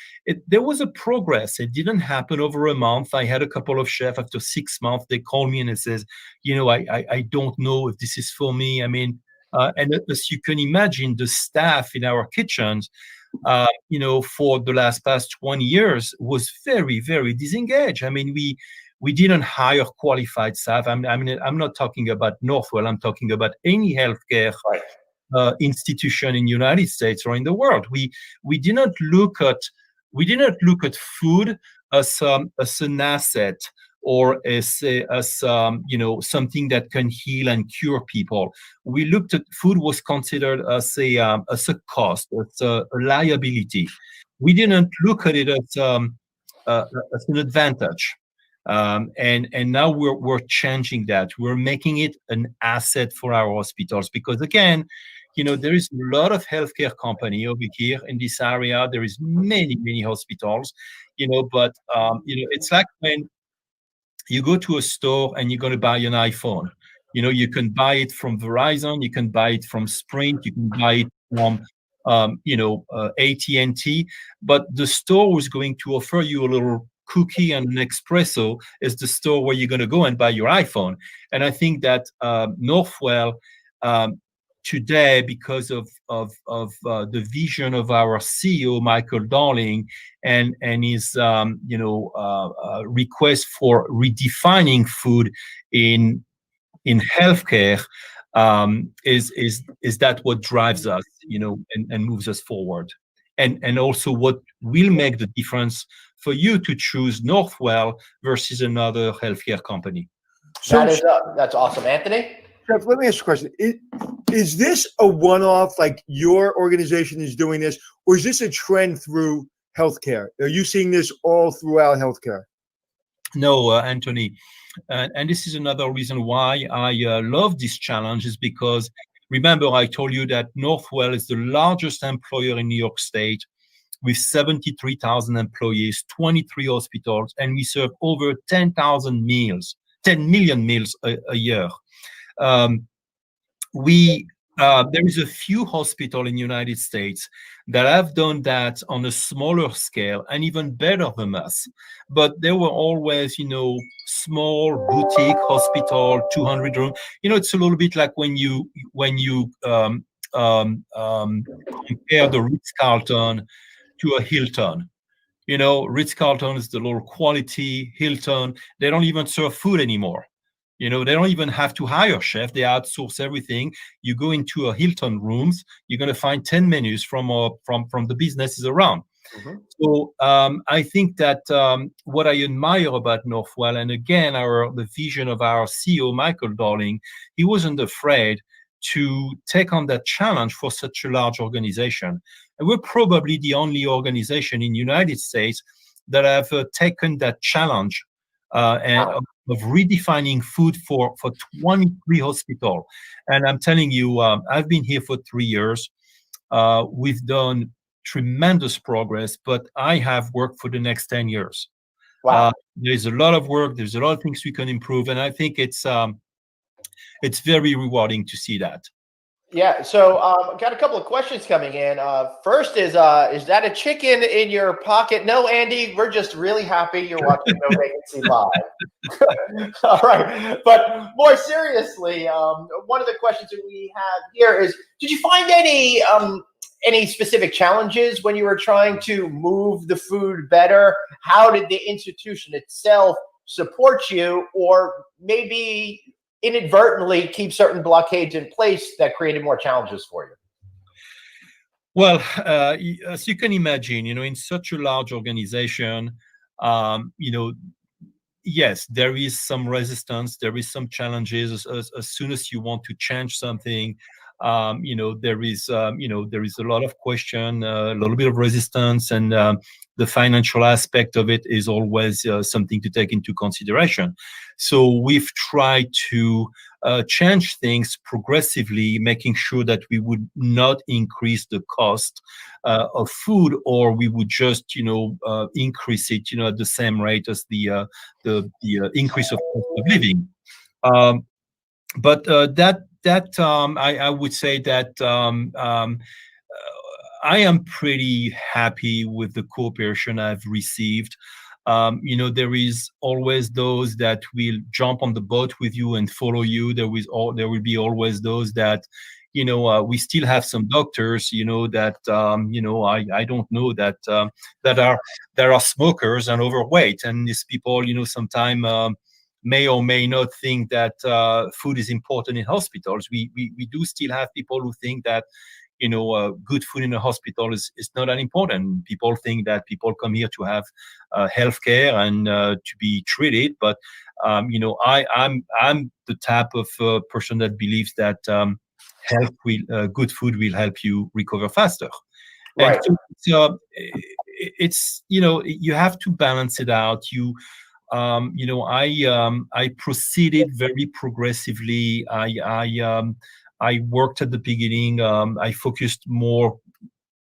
There was a progress. It didn't happen over a month. I had a couple of chefs after 6 months. They call me and it says, I don't know if this is for me. I mean, and as you can imagine, the staff in our kitchens, for the past 20 years was very, very disengaged. I mean, we didn't hire qualified staff. I mean, I'm not talking about Northwell. I'm talking about any healthcare institution in the United States or in the world. We did not look at food as an asset, or as something that can heal and cure people. We looked at food was considered as a cost, as a liability. We didn't look at it as an advantage. And now we're changing that. We're making it an asset for our hospitals, because again, there is a lot of healthcare company over here in this area. There is many hospitals, but it's like when you go to a store and you're going to buy an iPhone. You can buy it from Verizon, you can buy it from Sprint, you can buy it from AT&T, but the store is going to offer you a little cookie and an espresso is the store where you're going to go and buy your iPhone. And I think that Northwell today, because of the vision of our CEO Michael Darling and his request for redefining food in healthcare, is that what drives us, and moves us forward, and also what will make the difference for you to choose Northwell versus another healthcare company. So That's awesome, Anthony. Jeff, let me ask you a question. Is this a one-off, like your organization is doing this, or is this a trend through healthcare? Are you seeing this all throughout healthcare? No, Anthony. And this is another reason why I love this challenge, is because, remember, I told you that Northwell is the largest employer in New York State, with 73,000 employees, 23 hospitals, and we serve over 10 million meals a year. There is a few hospitals in the United States that have done that on a smaller scale and even better than us. But they were always, small boutique hospital, 200 rooms. It's a little bit like when you compare the Ritz-Carlton to a Hilton. Ritz-Carlton is the lower quality. Hilton, they don't even serve food anymore. They don't even have to hire a chef. They outsource everything. You go into a Hilton rooms, you're going to find 10 menus from the businesses around. Mm-hmm. So I think that what I admire about Northwell, and again, the vision of our CEO, Michael Darling, he wasn't afraid to take on that challenge for such a large organization. And we're probably the only organization in the United States that have taken that challenge of redefining food for 23 hospitals. And I'm telling you, I've been here for 3 years. We've done tremendous progress, but I have work for the next 10 years. Wow. There's a lot of work. There's a lot of things we can improve. And I think it's very rewarding to see that. Yeah, so got a couple of questions coming in. First is that a chicken in your pocket? No, Andy, we're just really happy you're watching No Vacancy Live. All right, but more seriously, one of the questions that we have here is: did you find any specific challenges when you were trying to move the food better? How did the institution itself support you, or maybe inadvertently keep certain blockades in place that created more challenges for you? Well, as you can imagine, in such a large organization, yes, there is some resistance, there is some challenges as soon as you want to change something. There is a lot of question, a little bit of resistance, and the financial aspect of it is always something to take into consideration. So we've tried to change things progressively, making sure that we would not increase the cost of food, or we would just increase it at the same rate as the increase of cost of living. But I would say that I am pretty happy with the cooperation I've received. There is always those that will jump on the boat with you and follow you. There will be always those that, we still have some doctors, that, I don't know that are smokers and overweight. And these people, sometimes may or may not think that food is important in hospitals. We do still have people who think that good food in a hospital is not that important. People think that people come here to have healthcare and to be treated. But I'm the type of person that believes that good food will help you recover faster. Right. And so it's you have to balance it out. I proceeded very progressively. I worked at the beginning. I focused more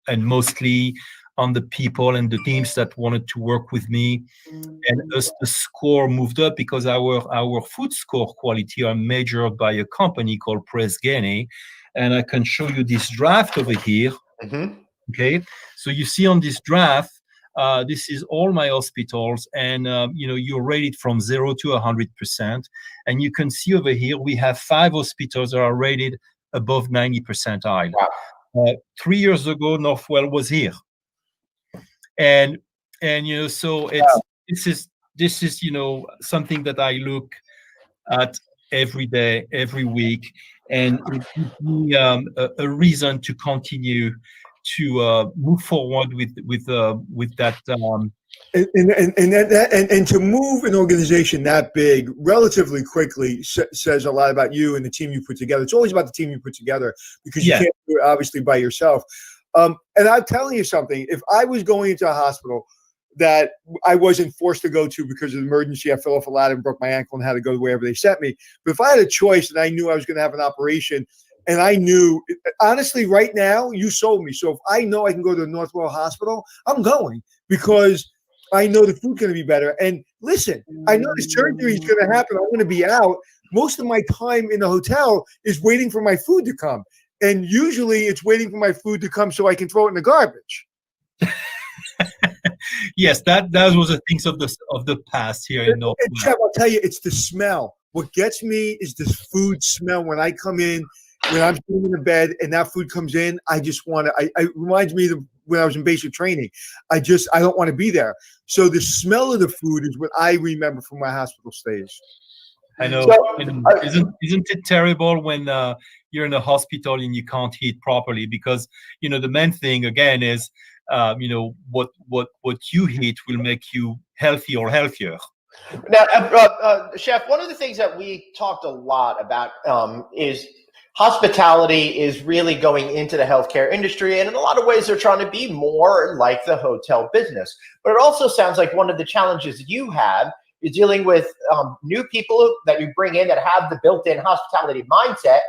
and mostly on the people and the teams that wanted to work with me. And as the score moved up, because our food score quality are measured by a company called Press Gene, and I can show you this draft over here. Mm-hmm. Okay, so you see on this draft, this is all my hospitals, and you're rated from 0 to 100%. And you can see over here we have 5 hospitals that are rated above 90 percentile. Wow. 3 years ago, Northwell was here, and so this is something that I look at every day, every week, and it gives me a reason to continue to move forward with that. And to move an organization that big relatively quickly says a lot about you and the team you put together. It's always about the team you put together, because you can't do it obviously by yourself. And I'm telling you something, if I was going into a hospital that I wasn't forced to go to because of the emergency, I fell off a ladder and broke my ankle and had to go wherever they sent me. But if I had a choice and I knew I was going to have an operation, and I knew, honestly, right now, you sold me. So if I know I can go to the Northwell Hospital, I'm going, because I know the food's going to be better. And listen, I know the surgery is going to happen. I'm going to be out. Most of my time in the hotel is waiting for my food to come. And usually it's waiting for my food to come so I can throw it in the garbage. Yes, that was the things of the past here in Northwell. And Jeff, I'll tell you, it's the smell. What gets me is this food smell when I come in. When I'm sitting in the bed and that food comes in, I just want to. It reminds me of when I was in basic training. I don't want to be there. So the smell of the food is what I remember from my hospital stays. I know. Isn't it terrible when you're in a hospital and you can't eat properly? Because the main thing again is what you eat will make you healthy or healthier. Now, Chef, one of the things that we talked a lot about is hospitality is really going into the healthcare industry, and in a lot of ways they're trying to be more like the hotel business. But it also sounds like one of the challenges you have is dealing with new people that you bring in that have the built-in hospitality mindset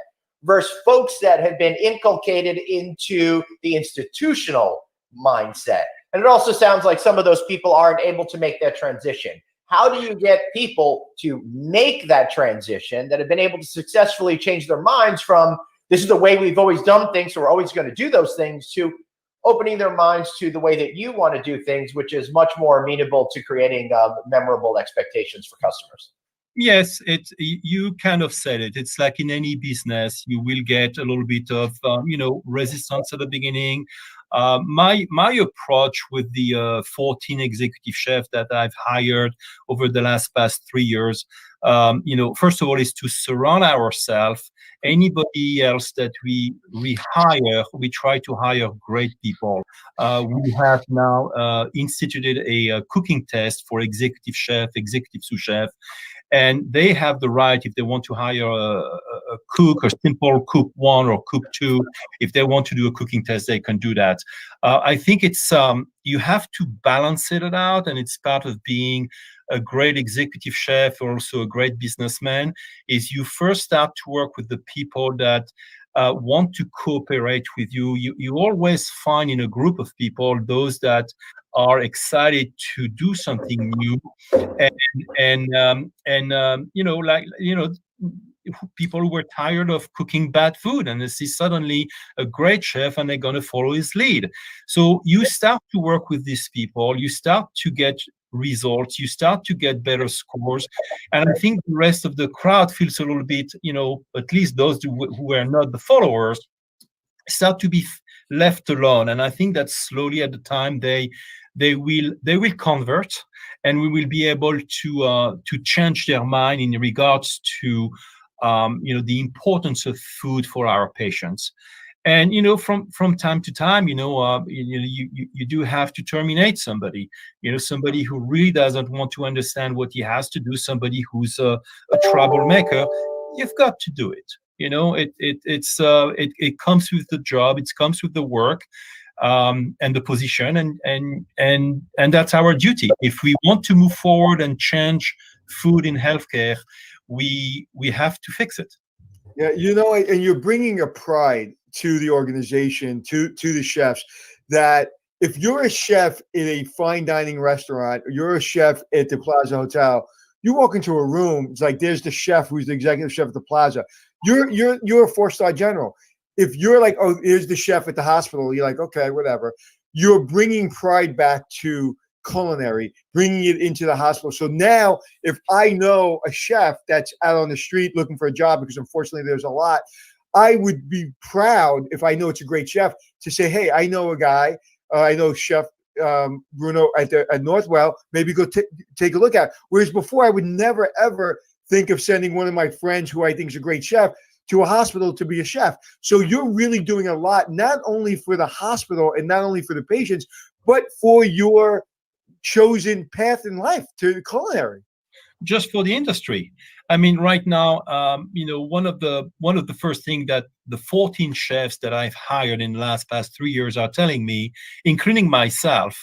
versus folks that have been inculcated into the institutional mindset. And it also sounds like some of those people aren't able to make that transition. How do you get people to make that transition that have been able to successfully change their minds from this is the way we've always done things, so we're always going to do those things, to opening their minds to the way that you want to do things, which is much more amenable to creating memorable expectations for customers. Yes, you kind of said it. It's like in any business, you will get a little bit of resistance at the beginning. My approach with the 14 executive chefs that I've hired over the past 3 years, first of all, is to surround ourselves. Anybody else that we hire, we try to hire great people. We have now instituted a cooking test for executive chef, executive sous chef. And they have the right, if they want to hire a cook, a simple cook 1 or cook 2, if they want to do a cooking test, they can do that. I think it's you have to balance it out, and it's part of being a great executive chef or also a great businessman, is you first start to work with the people that want to cooperate with you. You always find in a group of people those that are excited to do something new, people who were tired of cooking bad food, and they see suddenly a great chef and they're going to follow his lead. So you start to work with these people, you start to get results, you start to get better scores, and I think the rest of the crowd feels a little bit, at least those who are not the followers, start to be left alone. And I think that slowly at the time they will convert, and we will be able to change their mind in regards to the importance of food for our patients. And from time to time, you do have to terminate somebody. Somebody who really doesn't want to understand what he has to do, somebody who's a troublemaker. You've got to do it. It comes with the job. It comes with the work. And the position, and that's our duty. If we want to move forward and change food in healthcare, we have to fix it. Yeah, and you're bringing a pride to the organization, to the chefs, that if you're a chef in a fine dining restaurant, or you're a chef at the Plaza Hotel, you walk into a room, it's like there's the chef who's the executive chef at the Plaza. You're a 4-star general. If you're like, oh, here's the chef at the hospital, you're like, okay, whatever. You're bringing pride back to culinary, bringing it into the hospital. So now if I know a chef that's out on the street looking for a job, because unfortunately there's a lot, I would be proud, if I know it's a great chef, to say, hey, I know a guy, I know Chef Bruno at Northwell, maybe go take a look at. Whereas before, I would never, ever think of sending one of my friends who I think is a great chef to a hospital to be a chef. So you're really doing a lot, not only for the hospital and not only for the patients, but for your chosen path in life to culinary. Just for the industry. I mean, right now, one of the first things that the 14 chefs that I've hired in the past 3 years are telling me, including myself,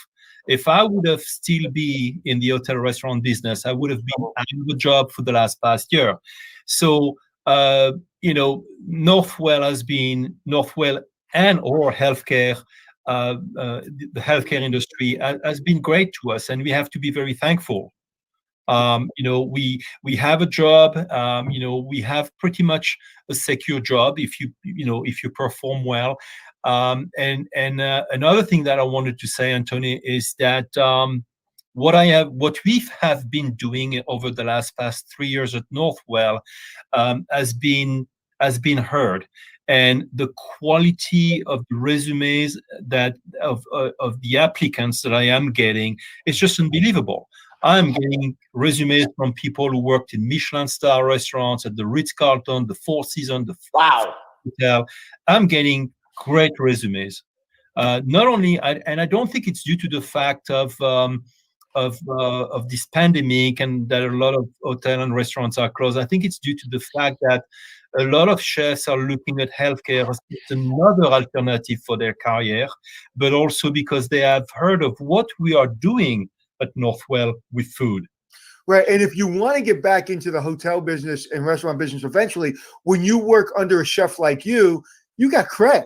if I would have still be in the hotel restaurant business, I would have been out of the job for the past year. So, Northwell and or healthcare, the healthcare industry has been great to us, and we have to be very thankful. We have a job. We have pretty much a secure job if you perform well. And another thing that I wanted to say, Anthony, is that what we have been doing over the past 3 years at Northwell has been heard, and the quality of the resumes of the applicants that I am getting is just unbelievable. I'm getting resumes from people who worked in Michelin star restaurants, at the Ritz-Carlton, the Four Seasons, the Hotel. I'm getting great resumes. Not only, and I don't think it's due to the fact of this pandemic and that a lot of hotel and restaurants are closed. I think it's due to the fact that a lot of chefs are looking at healthcare as another alternative for their career, but also because they have heard of what we are doing at Northwell with food. Right. And if you want to get back into the hotel business and restaurant business eventually, when you work under a chef like you got cred.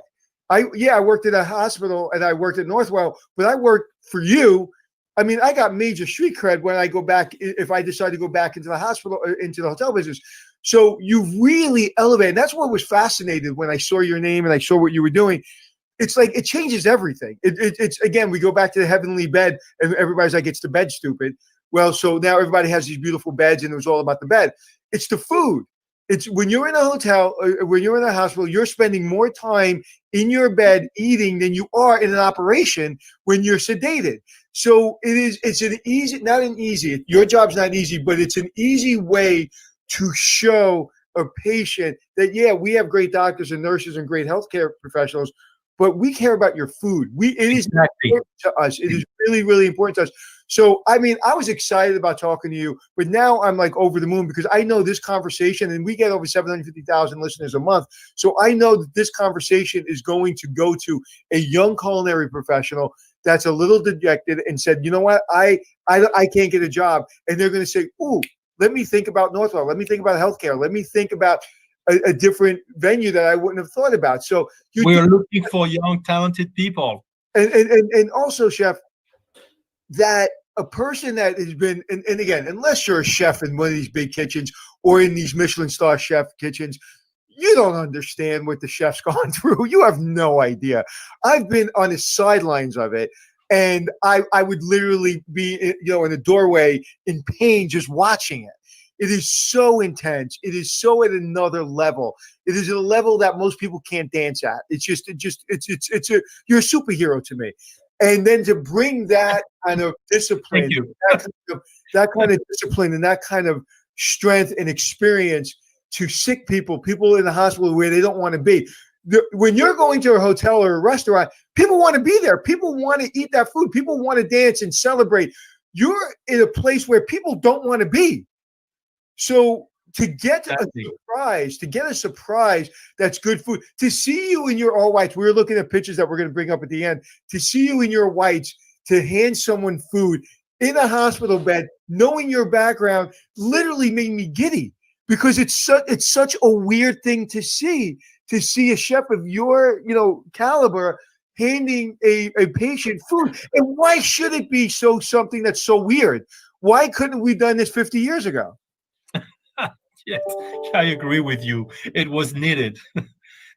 I worked at a hospital and I worked at Northwell, but I worked for you. I mean, I got major street cred when I go back, if I decide to go back into the hospital or into the hotel business. So you've really elevated. That's what was fascinating when I saw your name and I saw what you were doing. It's like it changes everything. It's again, we go back to the heavenly bed, and everybody's like, it's the bed, stupid. Well, so now everybody has these beautiful beds, and it was all about the bed. It's the food. It's when you're in a hotel, when you're in a hospital, you're spending more time in your bed eating than you are in an operation when you're sedated. So it's an easy, not an easy, your job's not easy, but it's an easy way to show a patient that, yeah, we have great doctors and nurses and great healthcare professionals, but we care about your food. It is important to us. It is really, really important to us. So, I mean, I was excited about talking to you, but now I'm like over the moon because I know this conversation, and we get over 750,000 listeners a month. So I know that this conversation is going to go to a young culinary professional that's a little dejected and said, you know what, I can't get a job. And they're going to say, ooh, let me think about Northwell. Let me think about healthcare. Let me think about a different venue that I wouldn't have thought about. So we're looking for young, talented people. And also, Chef, that a person that has been, and again, unless you're a chef in one of these big kitchens or in these Michelin star chef kitchens, you don't understand what the chef's gone through. You have no idea. I've been on the sidelines of it, and I would literally be, in a doorway in pain just watching it. It is so intense. It is so at another level. It is a level that most people can't dance at. You're a superhero to me. And then to bring that kind of discipline, that kind of discipline and that kind of strength and experience to sick people in the hospital where they don't want to be. When you're going to a hotel or a restaurant, people want to be there. People want to eat that food. People want to dance and celebrate. You're in a place where people don't want to be. So to get a surprise that's good food, to see you in your all whites, we were looking at pictures that we're going to bring up at the end, to see you in your whites, to hand someone food in a hospital bed, knowing your background, literally made me giddy because it's such a weird thing to see a chef of your, caliber handing a patient food. And why should it be something that's so weird? Why couldn't we have done this 50 years ago? Yes, I agree with you. It was needed.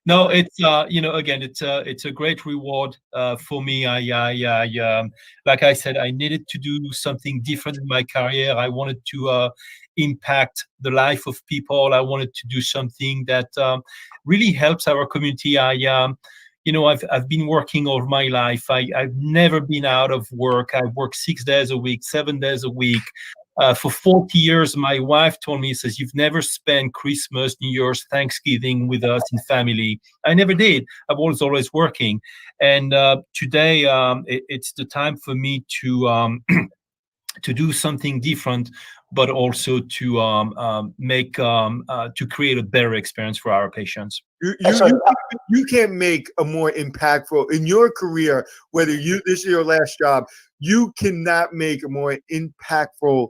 No, it's again, it's a great reward for me. Like I said, I needed to do something different in my career. I wanted to impact the life of people. I wanted to do something that really helps our community. I've been working all my life. I've never been out of work. I work 6 days a week, 7 days a week. For 40 years, my wife told me, says, you've never spent Christmas, New Year's, Thanksgiving with us in family. I never did. I was always working. And today, it's the time for me to to do something different, but also to to create a better experience for our patients. You can't make a more impactful in your career, whether this is your last job, you cannot make a more impactful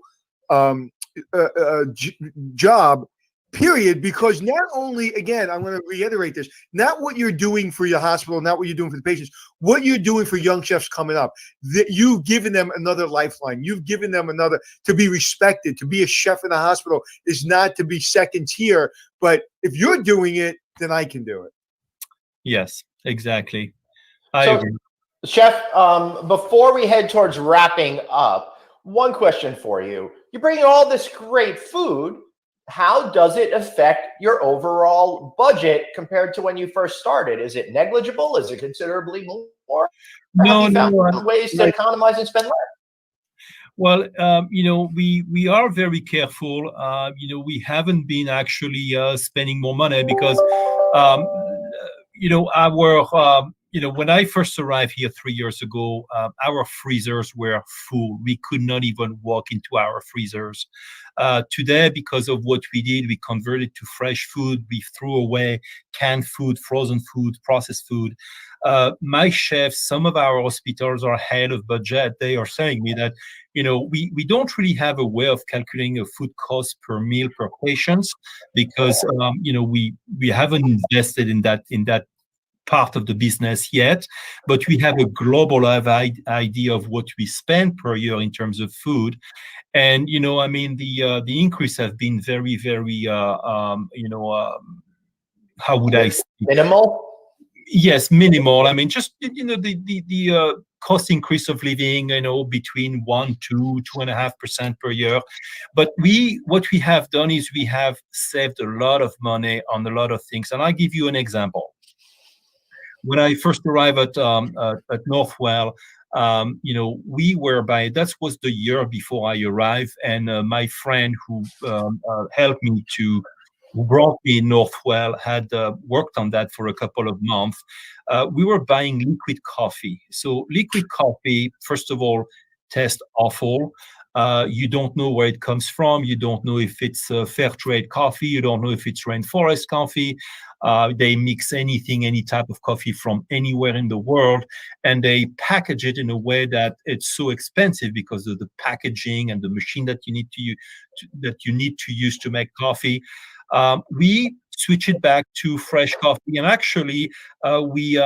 job, period, because not only, again, I'm going to reiterate this, not what you're doing for your hospital, not what you're doing for the patients, what you're doing for young chefs coming up, that you've given them another lifeline. You've given them another, to be respected. To be a chef in a hospital is not to be second tier, but if you're doing it, then I can do it. Yes, exactly. I agree. Chef, before we head towards wrapping up, one question for you. You're bringing all this great food. How does it affect your overall budget compared to when you first started? Is it negligible? Is it considerably more? No, have you found ways to economize and spend less? Well, we are very careful. We haven't been actually spending more money because, when I first arrived here 3 years ago, our freezers were full. We could not even walk into our freezers. Today, because of what we did, we converted to fresh food. We threw away canned food, frozen food, processed food. My chefs, some of our hospitals are ahead of budget. They are saying me that, we don't really have a way of calculating a food cost per meal per patient because, we haven't invested in that part of the business yet, but we have a global idea of what we spend per year in terms of food. And the increase have been very, very how would I say? Minimal. Yes, minimal. I mean, just the cost increase of living, between 2.5% per year. But what we have done is we have saved a lot of money on a lot of things. And I'll give you an example. When I first arrived at Northwell, that was the year before I arrived, and my friend who helped me who brought me Northwell had worked on that for a couple of months. We were buying liquid coffee. So liquid coffee, first of all, tastes awful. You don't know where it comes from. You don't know if it's fair trade coffee. You don't know if it's rainforest coffee. They mix any type of coffee from anywhere in the world, and they package it in a way that it's so expensive because of the packaging and the machine that you need to use to make coffee. We switch it back to fresh coffee, and actually, we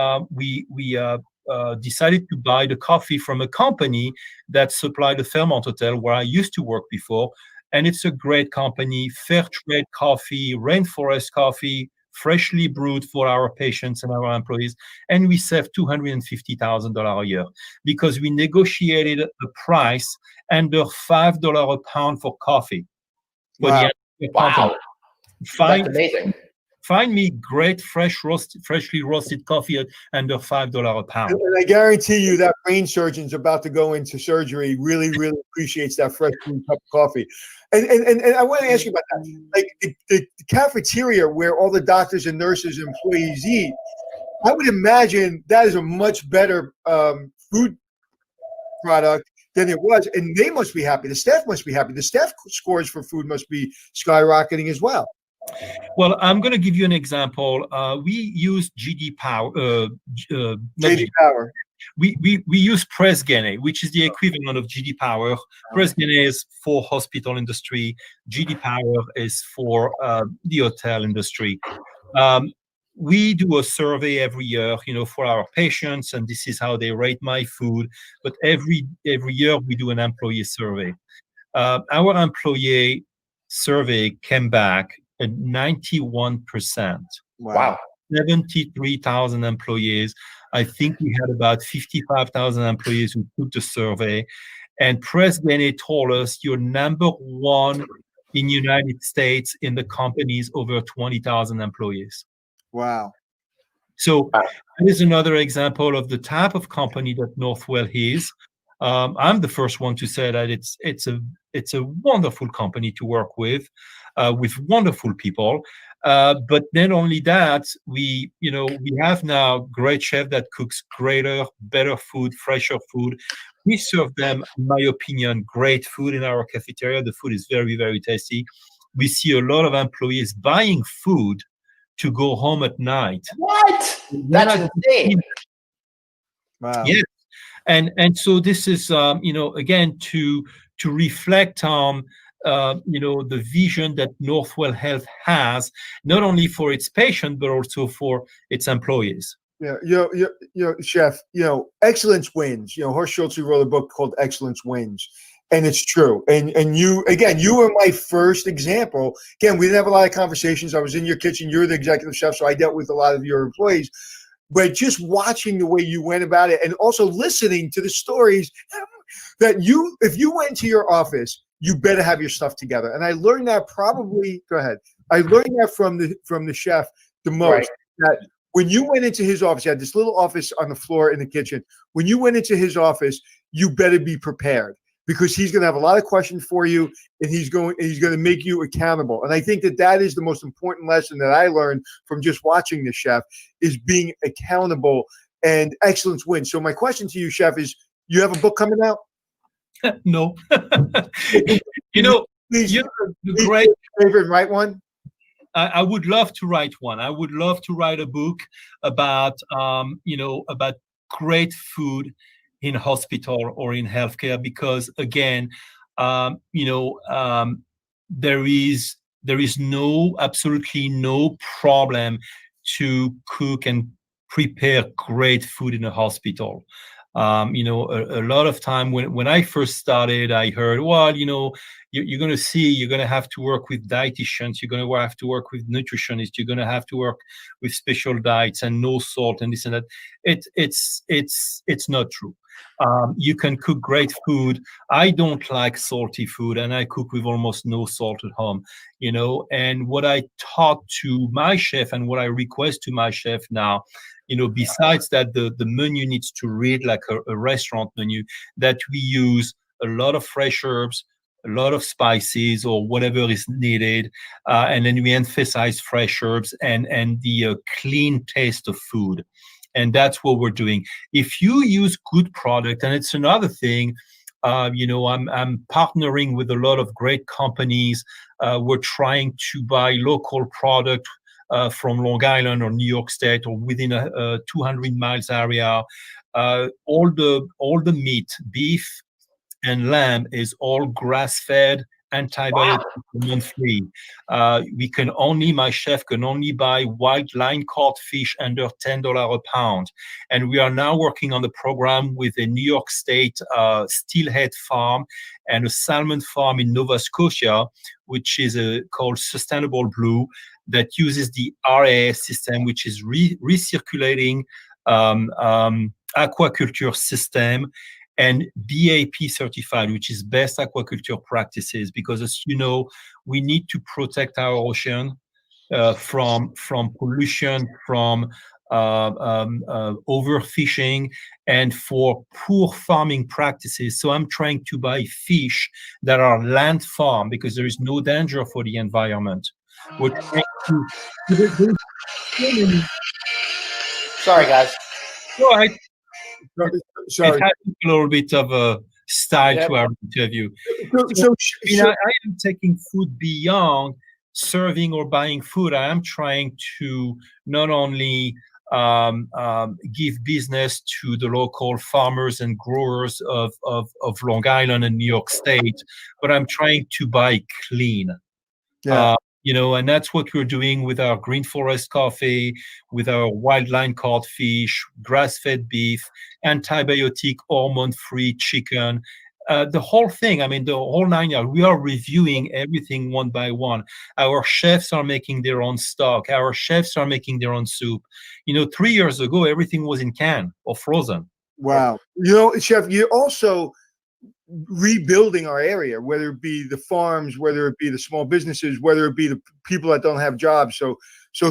decided to buy the coffee from a company that supplied the Fairmont Hotel where I used to work before, and it's a great company, fair trade coffee, rainforest coffee, freshly brewed for our patients and our employees, and we saved $250,000 a year because we negotiated a price under $5 a pound for coffee. Wow. Wow. That's amazing. Find me great freshly roasted coffee at under $5 a pound. And I guarantee you that brain surgeon's about to go into surgery really, really appreciates that fresh brewed cup of coffee. And I want to ask you about that. Like the cafeteria where all the doctors and nurses and employees eat, I would imagine that is a much better food product than it was. And they must be happy. The staff must be happy. The staff scores for food must be skyrocketing as well. Well, I'm going to give you an example. We use GD Power. GD Power. We use Press Gene, which is the equivalent of GD Power. Press Gene is for hospital industry. GD Power is for the hotel industry. We do a survey every year, for our patients, and this is how they rate my food. But every year we do an employee survey. Our employee survey came back at 91%. Wow. 73,000 employees. I think we had about 55,000 employees who took the survey. And Press Gene told us you're number one in the United States in the companies over 20,000 employees. Wow. So that is another example of the type of company that Northwell is. I'm the first one to say that it's a wonderful company to work with wonderful people. But not only that, we have now great chef that cooks better food, fresher food. We serve them, in my opinion, great food in our cafeteria. The food is very, very tasty. We see a lot of employees buying food to go home at night. What? That's insane. Wow. Yes. And so this is, again, to reflect on, the vision that Northwell Health has, not only for its patient, but also for its employees. Yeah, Chef, excellence wins. Horst Schulze wrote a book called Excellence Wins. And it's true. And you were my first example. Again, we didn't have a lot of conversations. I was in your kitchen. You're the executive chef, so I dealt with a lot of your employees. But just watching the way you went about it and also listening to the stories that if you went to your office, you better have your stuff together. And I learned that go ahead. I learned that from the chef the most. Right. That when you went into his office, he had this little office on the floor in the kitchen. When you went into his office, you better be prepared because he's going to have a lot of questions for you and he's going to make you accountable. And I think that is the most important lesson that I learned from just watching the chef is being accountable and excellence wins. So my question to you, Chef, is you have a book coming out? No. Please, great favorite, write one. I would love to write one. I would love to write a book about, about great food in hospital or in healthcare, because again, there is absolutely no problem to cook and prepare great food in a hospital. A lot of time when I first started, I heard, well, you're going to see, you're going to have to work with dietitians, you're going to have to work with nutritionists, you're going to have to work with special diets and no salt and this and that. It's not true. You can cook great food. I don't like salty food, and I cook with almost no salt at home, and what I taught to my chef and what I request to my chef now, besides that, the menu needs to read like a restaurant menu, that we use a lot of fresh herbs, a lot of spices or whatever is needed, and then we emphasize fresh herbs and the clean taste of food. And that's what we're doing. If you use good product, and it's another thing, I'm partnering with a lot of great companies. We're trying to buy local product from Long Island or New York State or within a 200 miles area. All the meat, beef and lamb, is all grass-fed, antibiotic free. My chef can only buy white line caught fish under $10 a pound. And we are now working on the program with a New York State steelhead farm and a salmon farm in Nova Scotia, which is called Sustainable Blue, that uses the RAS system, which is recirculating aquaculture system, and BAP certified, which is best aquaculture practices, because as you know, we need to protect our ocean from pollution, from overfishing, and for poor farming practices. So I'm trying to buy fish that are land farm because there is no danger for the environment. We're trying to. Sorry, guys. All right. Sorry. It has a little bit of a style to our interview. I am taking food beyond serving or buying food. I am trying to not only give business to the local farmers and growers of Long Island and New York State, but I'm trying to buy clean. Yeah. And that's what we're doing with our Green Forest coffee, with our wild line caught fish, grass-fed beef, antibiotic, hormone-free chicken, the whole thing. The whole 9 yards. We are reviewing everything one by one. Our chefs are making their own stock. Our chefs are making their own soup. 3 years ago, everything was in can or frozen. Wow. Chef, you're also rebuilding our area, whether it be the farms, whether it be the small businesses, whether it be the people that don't have jobs. So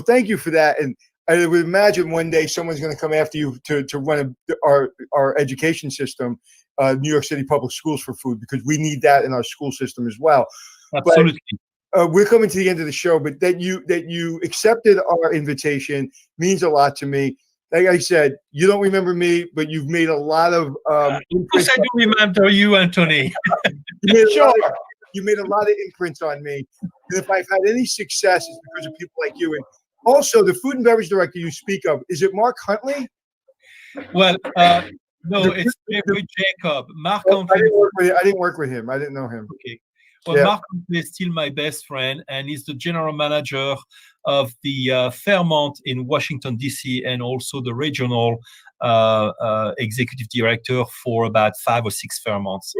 thank you for that. And I would imagine one day someone's going to come after you to run our education system, New York City Public Schools for food, because we need that in our school system as well. Absolutely. But, we're coming to the end of the show, but that you accepted our invitation means a lot to me. Like I said, you don't remember me, but you've made a lot of imprints. I do remember you, Anthony. You made a lot of imprints on me. And if I've had any success, it's because of people like you. And also, the food and beverage director you speak of, is it Mark Huntley? Well, no, it's Jeffrey Jacob. Mark Huntley. I didn't work with him. I didn't know him. Okay. Well, Mark Huntley is still my best friend, and he's the general manager of the Fairmont in Washington, D.C., and also the regional executive director for about 5 or 6 Fairmonts.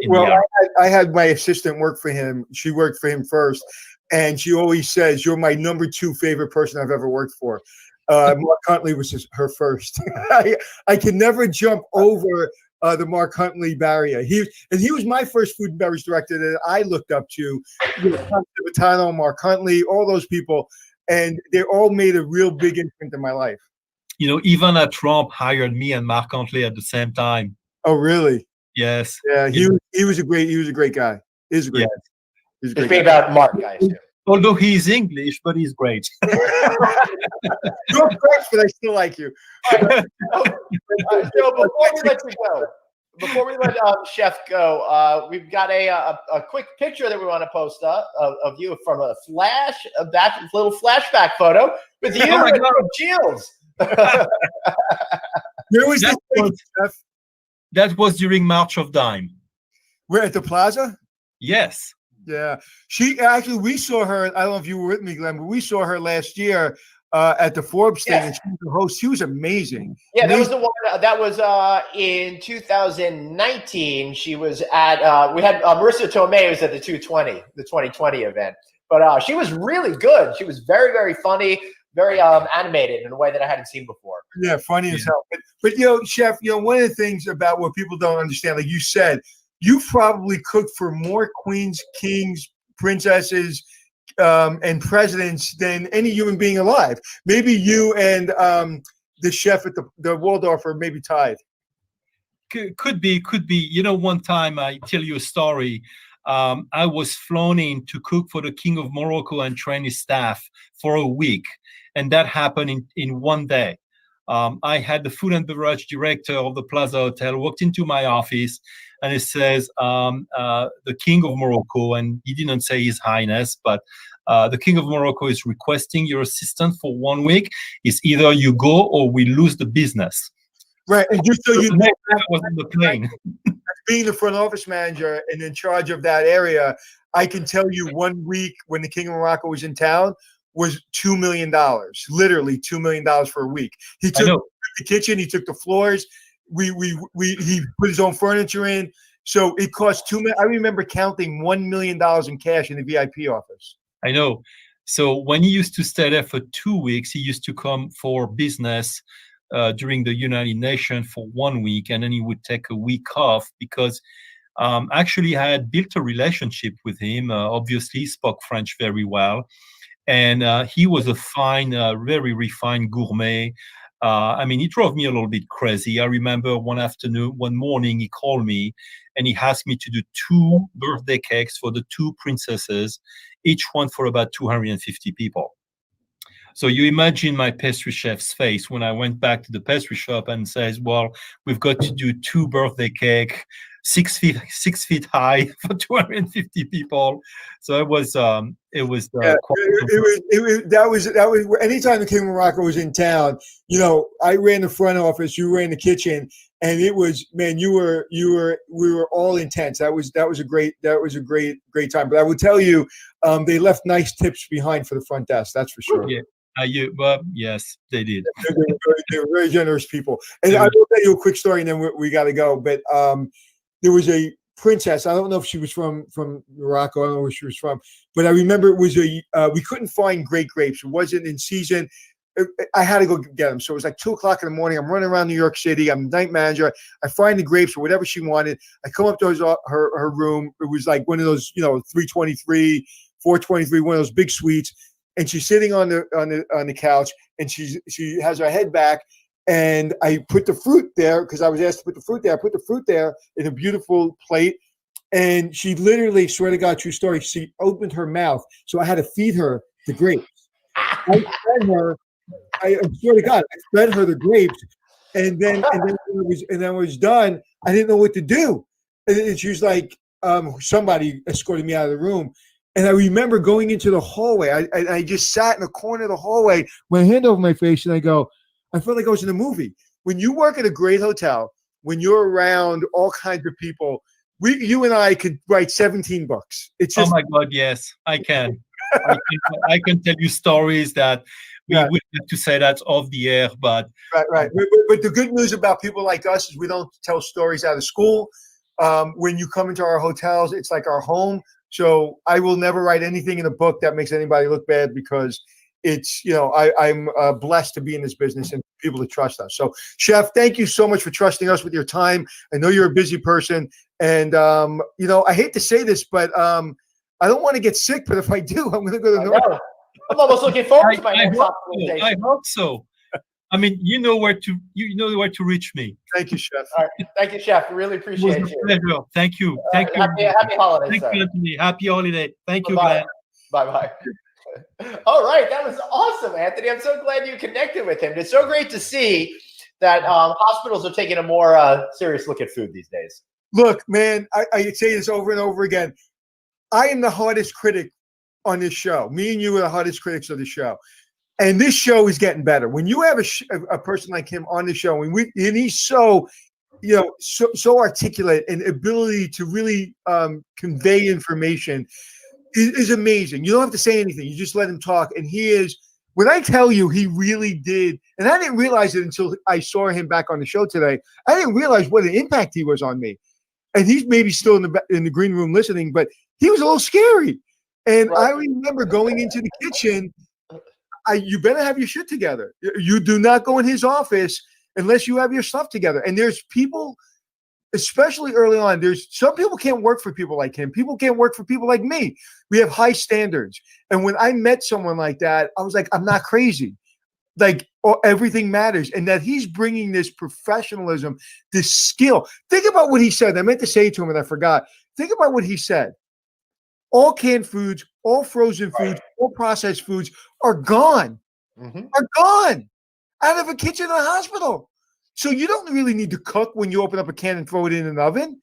I had my assistant work for him. She worked for him first, and she always says, "You're my number 2 favorite person I've ever worked for." Mark Huntley was her first. I can never jump over the Mark Huntley barrier. He was my first food and beverage director that I looked up to. Vitano, Mark Huntley, all those people. And they all made a real big imprint in my life. Even Trump hired me and Mark Huntley at the same time. Oh, really? Yes. Yeah, he was a great guy. He's a great. Yeah. He's a great guy. About Mark, guys. Although he's English, but he's great. You're French, but I still like you. Before we let Chef go, we've got a quick picture that we want to post up of you from a little flashback photo with you and Shields. Where was this, Chef? That was during March of Dime. We're at the plaza? Yes. Yeah. We saw her, I don't know if you were with me, Glenn, but we saw her last year at the Forbes thing, Yes. and she was the host. She was amazing. Yeah, that was Amazing. the one. That was in 2019. She was at. We had Marissa Tomei was at the 2020 event. But she was really good. She was very, very funny, very animated in a way that I hadn't seen before. Yeah, funny as hell. But you know, Chef, you know, one of the things about what people don't understand, like you said, you probably cooked for more queens, kings, princesses, and presidents than any human being alive. Maybe you and the chef at the Waldorf are maybe tied. Could be. You know, one time I tell you a story. I was flown in to cook for the King of Morocco and train his staff for a week, and that happened in one day. I had the food and beverage director of the Plaza Hotel walked into my office, and he says, "The King of Morocco," and he didn't say His Highness, but the King of Morocco is requesting your assistant for 1 week. It's either you go or we lose the business. Right, and just so you know, I was on the plane. being the front office manager and in charge of that area, I can tell you 1 week when the King of Morocco was in town was $2 million, literally $2 million for a week. He took the kitchen, he took the floors, he put his own furniture in. So it cost $2 million. I remember counting $1 million in cash in the VIP office. I know. So when he used to stay there for 2 weeks, he used to come for business during the United Nations for 1 week, and then he would take a week off because actually I had built a relationship with him. Obviously, he spoke French very well, and he was a fine, very refined gourmet. I mean, he drove me a little bit crazy. I remember one morning, he called me and he asked me to do 2 birthday cakes for the 2 princesses, each one for about 250 people. So you imagine my pastry chef's face when I went back to the pastry shop and says, "Well, we've got to do 2 birthday cake, 6 feet high for 250 people." So it was that was anytime the King of Morocco was in town, you know, I ran the front office, you ran the kitchen, and it was, man, we were all intense. That was a great time. But I will tell you, they left nice tips behind for the front desk. That's for sure. Yeah. Yes, they did. They were very generous people. And I will tell you a quick story, and then we got to go. But there was a princess. I don't know if she was from Morocco. I don't know where she was from. But I remember it was we couldn't find great grapes. It wasn't in season. I had to go get them. So it was like 2:00 in the morning. I'm running around New York City. I'm the night manager. I find the grapes or whatever she wanted. I come up to her room. It was like one of those, 323, 423, one of those big suites. And she's sitting on the couch, and she has her head back, and I put the fruit there because I was asked to put the fruit there. I put the fruit there in a beautiful plate, and she literally, swear to God, true story, she opened her mouth, so I had to feed her the grapes. I fed her. I swear to God, I fed her the grapes, and then when it was done, I didn't know what to do, and she was like, somebody escorted me out of the room. And I remember going into the hallway. I just sat in the corner of the hallway, my hand over my face, and I felt like I was in a movie. When you work at a great hotel, when you're around all kinds of people, you and I could write 17 books. It's just, oh my God, yes, I can. I can tell you stories that we would have to say that off the air, but right. But the good news about people like us is we don't tell stories out of school. When you come into our hotels, it's like our home. So I will never write anything in a book that makes anybody look bad because it's, I'm blessed to be in this business and people to trust us. So, Chef, thank you so much for trusting us with your time. I know you're a busy person. And, I hate to say this, but I don't want to get sick. But if I do, I'm going to go to North. I'm almost looking forward to my next hospitalization. I hope so. I mean, you know where to reach me. Thank you, Chef. All right. Thank you, Chef. We really appreciate you. Pleasure. Thank you. Thank you. Happy holidays. Thank you, Anthony. Happy holiday. Thank you, Bye-bye. Glenn. Bye-bye. All right. That was awesome, Anthony. I'm so glad you connected with him. It's so great to see that hospitals are taking a more serious look at food these days. Look, man, I say this over and over again. I am the hardest critic on this show. Me and you are the hardest critics of the show. And this show is getting better. When you have a person like him on the show, and he's so, so articulate and ability to really convey information is amazing. You don't have to say anything. You just let him talk. And he is When I tell you he really did, and I didn't realize it until I saw him back on the show today, I didn't realize what an impact he was on me. And he's maybe still in the green room listening, but he was a little scary. And Right. I remember going into the kitchen, you better have your shit together. You do not go in his office unless you have your stuff together. And there's people, especially early on, there's some people can't work for people like him. People can't work for people like me. We have high standards. And when I met someone like that, I was like, I'm not crazy. Like, everything matters. And that he's bringing this professionalism, this skill. Think about what he said. I meant to say it to him and I forgot. Think about what he said. All canned foods, all frozen foods, all processed foods are gone. Are gone out of a kitchen in a hospital. So you don't really need to cook when you open up a can and throw it in an oven,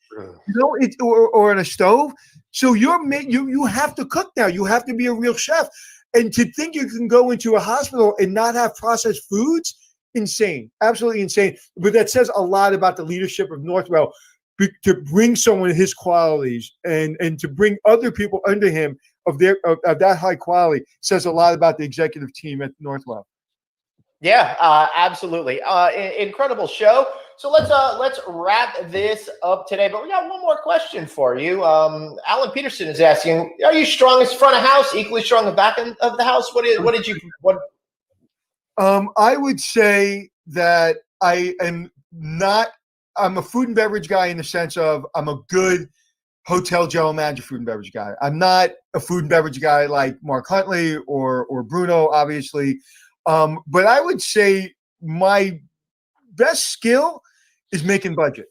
or in a stove. So you have to cook now. You have to be a real chef. And to think you can go into a hospital and not have processed foods, insane, absolutely insane. But that says a lot about the leadership of Northwell to bring someone his qualities and to bring other people under him of that high quality says a lot about the executive team at Northwell. Yeah, absolutely. Incredible show. So let's wrap this up today. But we got one more question for you. Alan Peterson is asking: are you strongest front of house, equally strong the back end of the house? What did you? I would say that I am not. I'm a food and beverage guy in the sense of I'm a good hotel general manager, food and beverage guy. I'm not a food and beverage guy like Mark Huntley or Bruno, obviously. But I would say my best skill is making budget.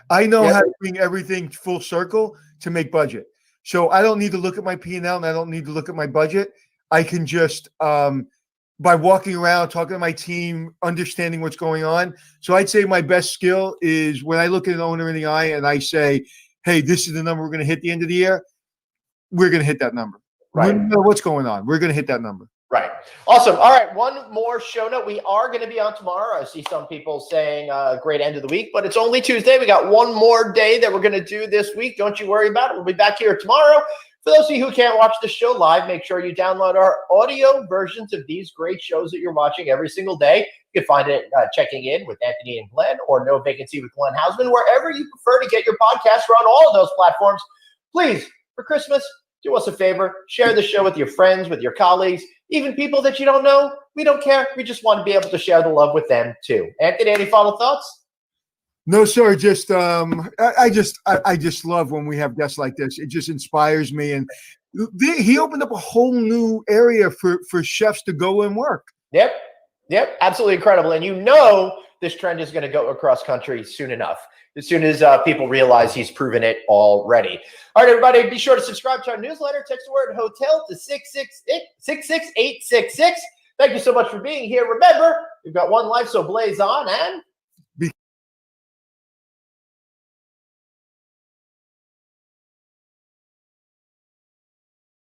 I know how to bring everything full circle to make budget. So I don't need to look at my P&L and I don't need to look at my budget. I can just, by walking around, talking to my team, understanding what's going on. So I'd say my best skill is when I look at an owner in the eye and I say, hey, this is the number we're going to hit the end of the year. We're going to hit that number. Right. No matter what's going on, we're going to hit that number. Right. Awesome. All right. One more show note. We are going to be on tomorrow. I see some people saying great end of the week, but it's only Tuesday. We got one more day that we're going to do this week. Don't you worry about it. We'll be back here tomorrow. For those of you who can't watch the show live, make sure you download our audio versions of these great shows that you're watching every single day. You can find it checking in with Anthony and Glenn or No Vacancy with Glenn Hausman, wherever you prefer to get your podcasts. We're on all of those platforms. Please, for Christmas, do us a favor. Share the show with your friends, with your colleagues, even people that you don't know. We don't care. We just want to be able to share the love with them too. Anthony, any final thoughts? No, sir. Just I just love when we have guests like this. It just inspires me, and he opened up a whole new area for chefs to go and work. Yep, absolutely incredible. And you know this trend is going to go across country soon enough. As soon as people realize he's proven it already. All right, everybody, be sure to subscribe to our newsletter. Text the word hotel to 66866. Thank you so much for being here. Remember, we've got one life, so blaze on and